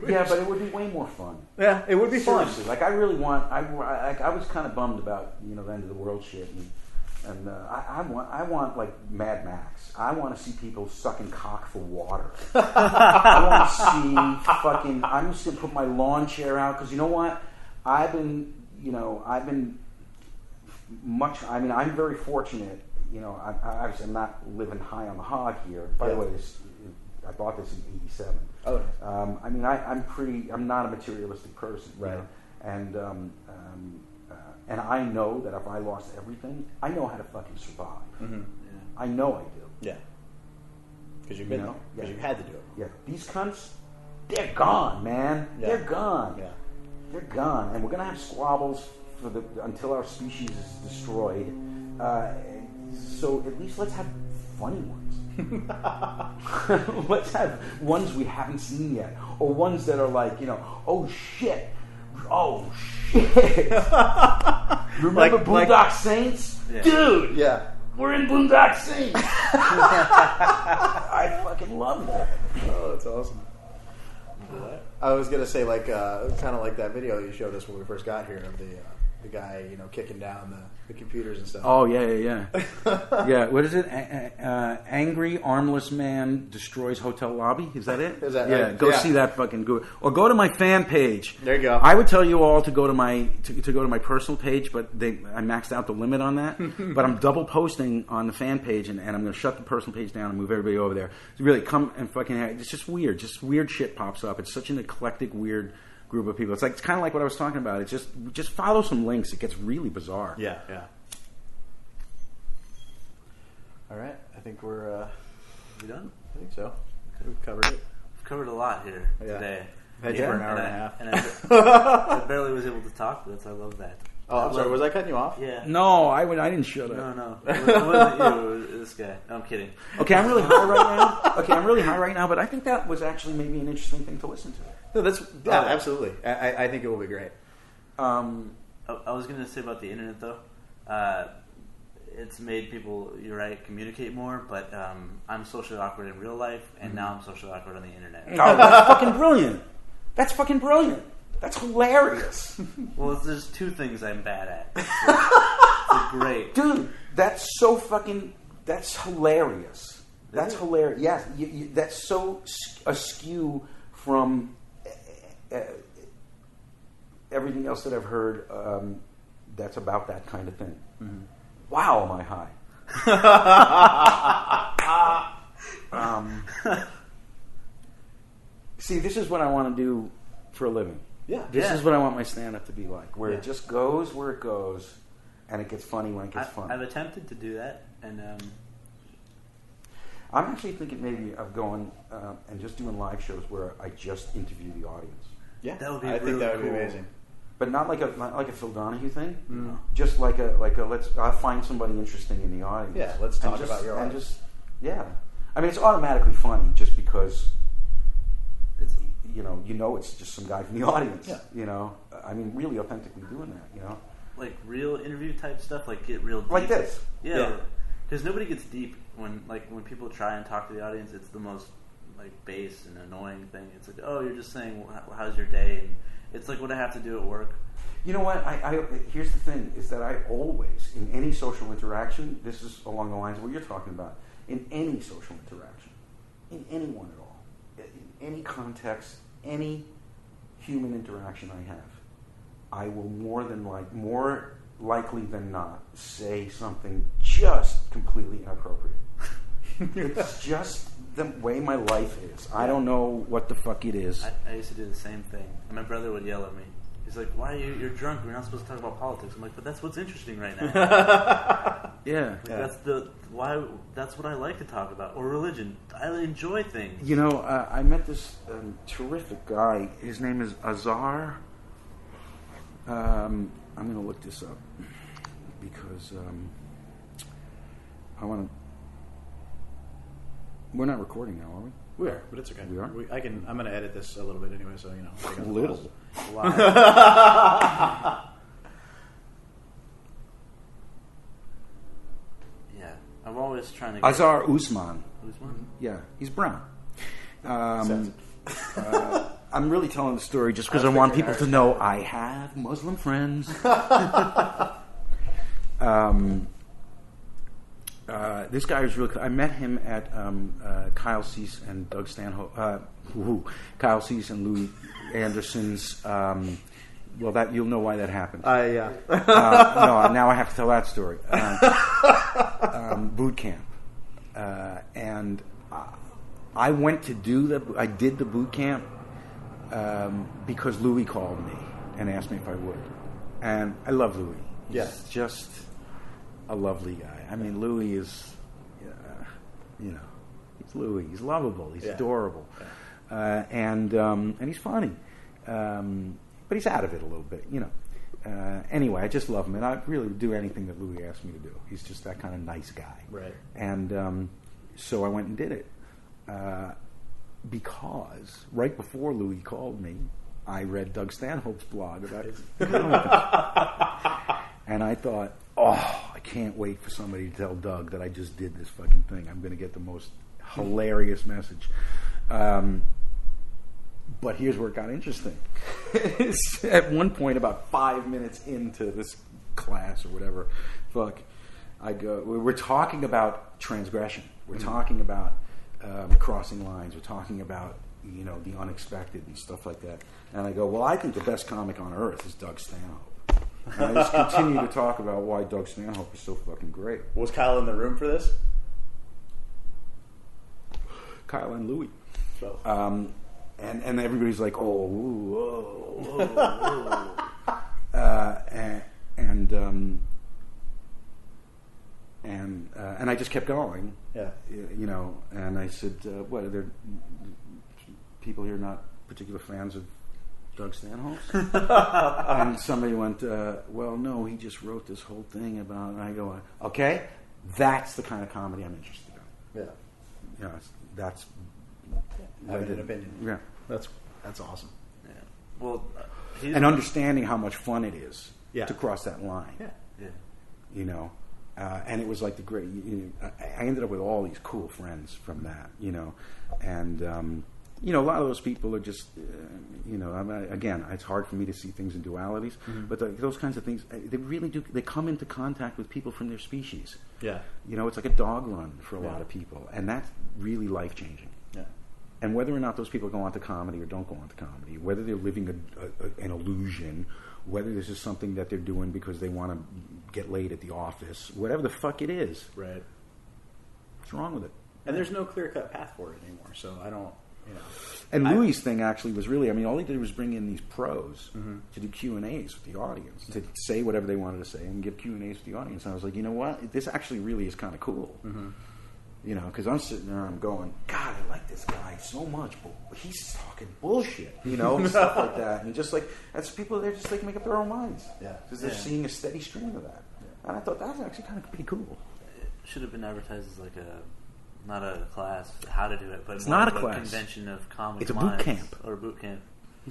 yeah, but it would be way more fun. Yeah, it would be Seriously, fun. Like I really want. I was kind of bummed about the end of the world shit, and I want like Mad Max. I want to see people sucking cock for water. I want to see fucking. I'm just gonna put my lawn chair out because you know what? I've been much. I mean, I'm very fortunate. Obviously, I'm not living high on the hog here. By the way, I bought this in '87. Oh. I mean, I'm not a materialistic person, right? And I know that if I lost everything, I know how to fucking survive. Mm-hmm. Yeah. I know I do. Yeah. Because you've been there. Because you had to do it. Yeah. These cunts, they're gone, man. Yeah. They're gone. Yeah. They're gone, and we're gonna have squabbles until our species is destroyed. So at least let's have funny ones. Let's have ones we haven't seen yet, or ones that are like, oh shit. Remember Boondock Saints? Yeah. Dude! Yeah. We're in Boondock Saints! I fucking love that. Oh, that's awesome. What? I was going to say, like, kind of like that video you showed us when we first got here of the guy, kicking down the computers and stuff. Oh, yeah. Yeah, what is it? Angry Armless Man Destroys Hotel Lobby? Is that it? Is that right? Yeah, go see that fucking Google. Or go to my fan page. There you go. I would tell you all to go to my personal page, but I maxed out the limit on that. But I'm double posting on the fan page, and I'm going to shut the personal page down and move everybody over there. So really, come and fucking... It's just weird. Just weird shit pops up. It's such an eclectic, weird group of people. It's kind of like what I was talking about. It's just follow some links. It gets really bizarre. Yeah. All right, I think we're done. I think so. We've covered it. We've covered a lot here today. Had you for an hour and a half. And I barely was able to talk. I love that. Oh, I'm sorry. Was I cutting you off? Yeah. No, I didn't shut up. No. It wasn't you. It was this guy. No, I'm kidding. Okay, I'm really high right now. But I think that was actually maybe an interesting thing to listen to. No, absolutely. I think it will be great. I was going to say about the internet though. It's made people, you're right, communicate more. But I'm socially awkward in real life, and now I'm socially awkward on the internet. Oh, that's fucking brilliant. That's hilarious. Well, there's two things I'm bad at. It's great. Dude, that's hilarious. That's hilarious. Yes, that's so askew from everything else that I've heard that's about that kind of thing. Mm-hmm. Wow, am I high. See, this is what I want to do for a living. Yeah. This is what I want my stand-up to be like, where it just goes where it goes, and it gets funny when it gets funny. I've attempted to do that, and I'm actually thinking maybe of going and just doing live shows where I just interview the audience. Yeah, that would be. I think that would be amazing. But not like a Phil Donahue thing. Mm. Just like a I'll find somebody interesting in the audience. Yeah, let's talk about your audience. I mean, it's automatically funny just because it's it's just some guy from the audience. Yeah. I mean, really authentically doing that. Like real interview type stuff, like get real deep. Like this. Yeah. Because nobody gets deep when people try and talk to the audience. It's the most like base and annoying thing. It's like, oh, you're just saying, how's your day? And it's like what I have to do at work. You know what? Here's the thing: is that I always, in any social interaction, this is along the lines of what you're talking about. In any social interaction, in anyone at all, in any context, any human interaction I have, I will more likely than not say something just completely inappropriate. It's just the way my life is. I don't know what the fuck it is. I used to do the same thing. My brother would yell at me. He's like, "Why are you're drunk? We're not supposed to talk about politics." I'm like, "But that's what's interesting right now." Yeah. That's what I like to talk about, or religion. I enjoy things. I met this terrific guy. His name is Azar. I'm going to look this up because I want to. We're not recording now, are we? We are, but it's okay. We are? I'm going to edit this a little bit anyway, so A little. Yeah, I'm always trying to. Azar Usman. Usman? Yeah, he's brown. I'm really telling the story just because I want people to know I have Muslim friends. This guy was really cool. I met him at Kyle Cease and Doug Stanhope. Kyle Cease and Louis Anderson's. That you'll know why that happened. Yeah. No, now I have to tell that story. Boot camp, and I went to I did the boot camp because Louis called me and asked me if I would, and I love Louis. He's just a lovely guy. I mean, Louis is, he's Louis. He's lovable. He's adorable, and he's funny, but he's out of it a little bit, Anyway, I just love him, and I really would do anything that Louis asked me to do. He's just that kind of nice guy, right? And so I went and did it because right before Louis called me, I read Doug Stanhope's blog about it, and I thought, I can't wait for somebody to tell Doug that I just did this fucking thing. I'm going to get the most hilarious message. But here's where it got interesting. At one point, about 5 minutes into this class or whatever, we're talking about transgression. We're talking about crossing lines. We're talking about the unexpected and stuff like that. And I go, well, I think the best comic on earth is Doug Stanhope. And I just continue to talk about why Doug Stanhope is so fucking great. Was Kyle in the room for this? Kyle and Louis. So. And everybody's like, whoa. And I just kept going. Yeah. And I said, what, are there people here not particular fans of Doug Stanhope? And somebody went, well, no, he just wrote this whole thing about, and I go, okay, that's the kind of comedy I'm interested in. Yeah. That's having an opinion. Yeah. That's awesome. Yeah. Well, and understanding how much fun it is to cross that line. Yeah. And it was like the great. I ended up with all these cool friends from that. And a lot of those people are just, again, it's hard for me to see things in dualities, but those kinds of things, they really do. They come into contact with people from their species. Yeah. It's like a dog run for a lot of people, and that's really life changing. Yeah. And whether or not those people go on to comedy or don't go on to comedy, whether they're living an illusion, whether this is something that they're doing because they want to get laid at the office, whatever the fuck it is. Right. What's wrong with it? And there's no clear-cut path for it anymore, so I don't, you know. And Louis' thing actually was really, I mean, all he did was bring in these pros to do Q&As with the audience, to say whatever they wanted to say and give Q&As with the audience. And I was like, you know what? This actually really is kind of cool. You know, because I'm sitting there and I'm going, God, I like this guy so much, but he's talking bullshit, you know, and stuff like that. And just like, that's people, they're just like make up their own minds. Yeah. Because they're seeing a steady stream of that. Yeah. And I thought that was actually kind of pretty cool. It should have been advertised as like not a class, how to do it, but it's more not of a class. Convention of comic It's a boot minds, camp. or a boot camp.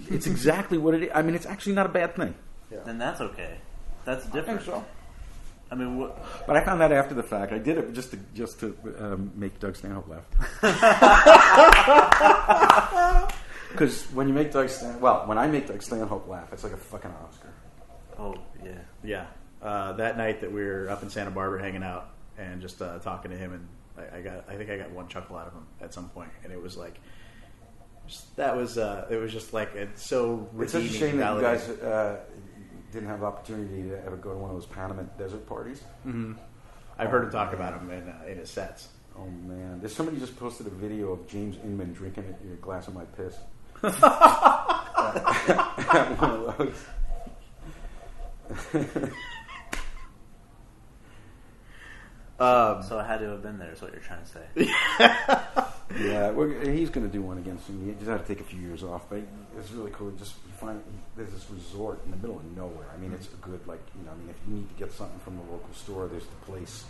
It's exactly what it is. I mean, it's actually not a bad thing. Yeah. Then that's okay. That's different. I think so. I mean, but I found that after the fact. I did it just to make Doug Stanhope laugh. Because when you make when I make Doug Stanhope laugh, it's like a fucking Oscar. Oh yeah, yeah. That night that we were up in Santa Barbara hanging out and just talking to him, and I think I got one chuckle out of him at some point, and it was like, it was just like it's so redeeming. It's such a shame that you guys didn't have the opportunity to ever go to one of those Panama desert parties. I've heard him talk about them in his sets. Oh man, there's somebody just posted a video of James Inman drinking a glass of my piss. One of those. So I had to have been there, is what you're trying to say. Yeah, he's going to do one again soon. He just had to take a few years off, but it's really cool. Just there's this resort in the middle of nowhere. I mean, it's a good, like, you know, I mean, if you need to get something from the local store, there's the place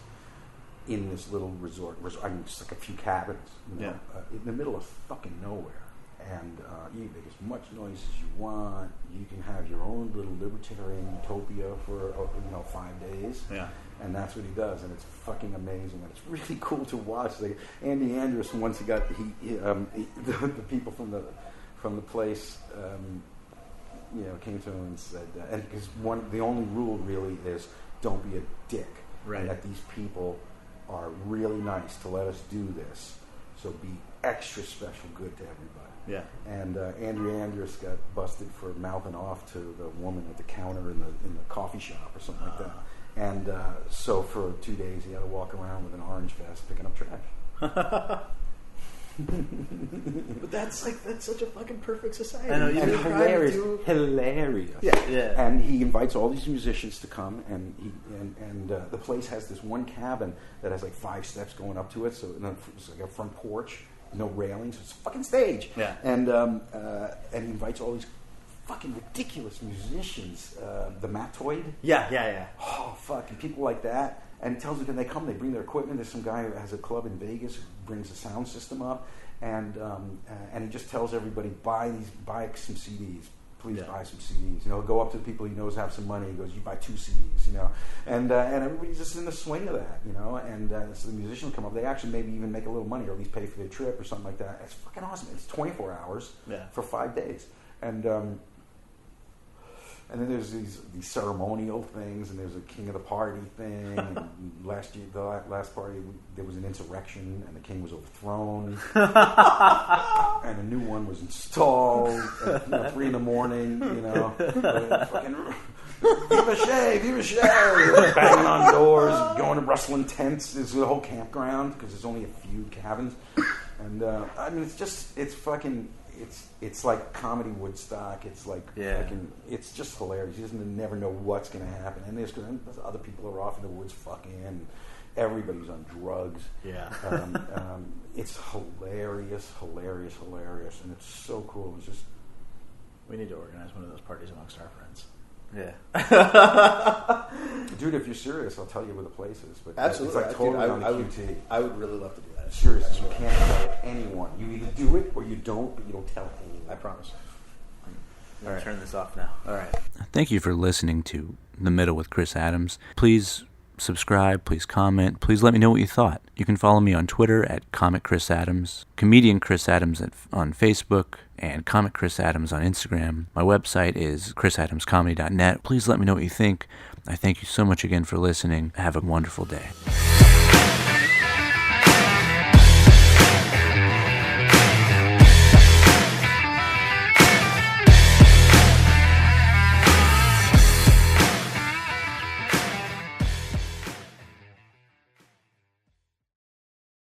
in this little resort. I mean, just like a few cabins, you know, in the middle of fucking nowhere. And you can make as much noise as you want. You can have your own little libertarian utopia for 5 days. Yeah. And that's what he does, and it's fucking amazing, and it's really cool to watch. Like Andy Andrus, once the people from the place, came to him and said, and because the only rule really is don't be a dick, right? And that these people are really nice to let us do this, so be extra special good to everybody. Yeah. And Andrew Andrus got busted for mouthing off to the woman at the counter in the coffee shop or something like that. And so for 2 days, he had to walk around with an orange vest picking up trash. But that's such a fucking perfect society. I know, and hilarious. Yeah. And he invites all these musicians to come, and the place has this one cabin that has like 5 steps going up to it, so it's like a front porch, no railings, so it's a fucking stage. Yeah. And he invites all these fucking ridiculous musicians, the Matoid. Yeah. Oh, fuck, and people like that. And he tells them, can they come? They bring their equipment. There's some guy who has a club in Vegas who brings a sound system up, and he just tells everybody, buy some CDs. Please buy some CDs. You know, go up to the people he knows have some money. He goes, you buy 2 CDs. You know, and everybody's just in the swing of that. You know, and so the musicians come up. They actually maybe even make a little money, or at least pay for their trip or something like that. It's fucking awesome. It's 24 hours for 5 days, and then there's these ceremonial things, and there's a king of the party thing. And last party, there was an insurrection, and the king was overthrown, and a new one was installed at 3 a.m. You know, fucking Viva Che, banging on doors, going to rustling tents. There's the whole campground because there's only a few cabins, and I mean, it's like comedy Woodstock. It's like fucking, it's just hilarious. You just never know what's going to happen. And there's other people are off in the woods fucking, and everybody's on drugs. Yeah. It's hilarious, and it's so cool. It's just, we need to organize one of those parties amongst our friends. Yeah. Dude, if you're serious, I'll tell you where the place is. But absolutely. It's like totally on the QT. I would really love to do that. Seriously, you can't tell anyone. You either do it or you don't, but you don't tell anyone. I promise. All right. Turn this off now. All right. Thank you for listening to The Middle with Chris Adams. Please subscribe, please comment, please let me know what you thought. You can follow me on Twitter at Comic Chris Adams, Comedian Chris Adams on Facebook, and Comic Chris Adams on Instagram. My website is chrisadamscomedy.net. Please let me know what you think. I thank you so much again for listening. Have a wonderful day.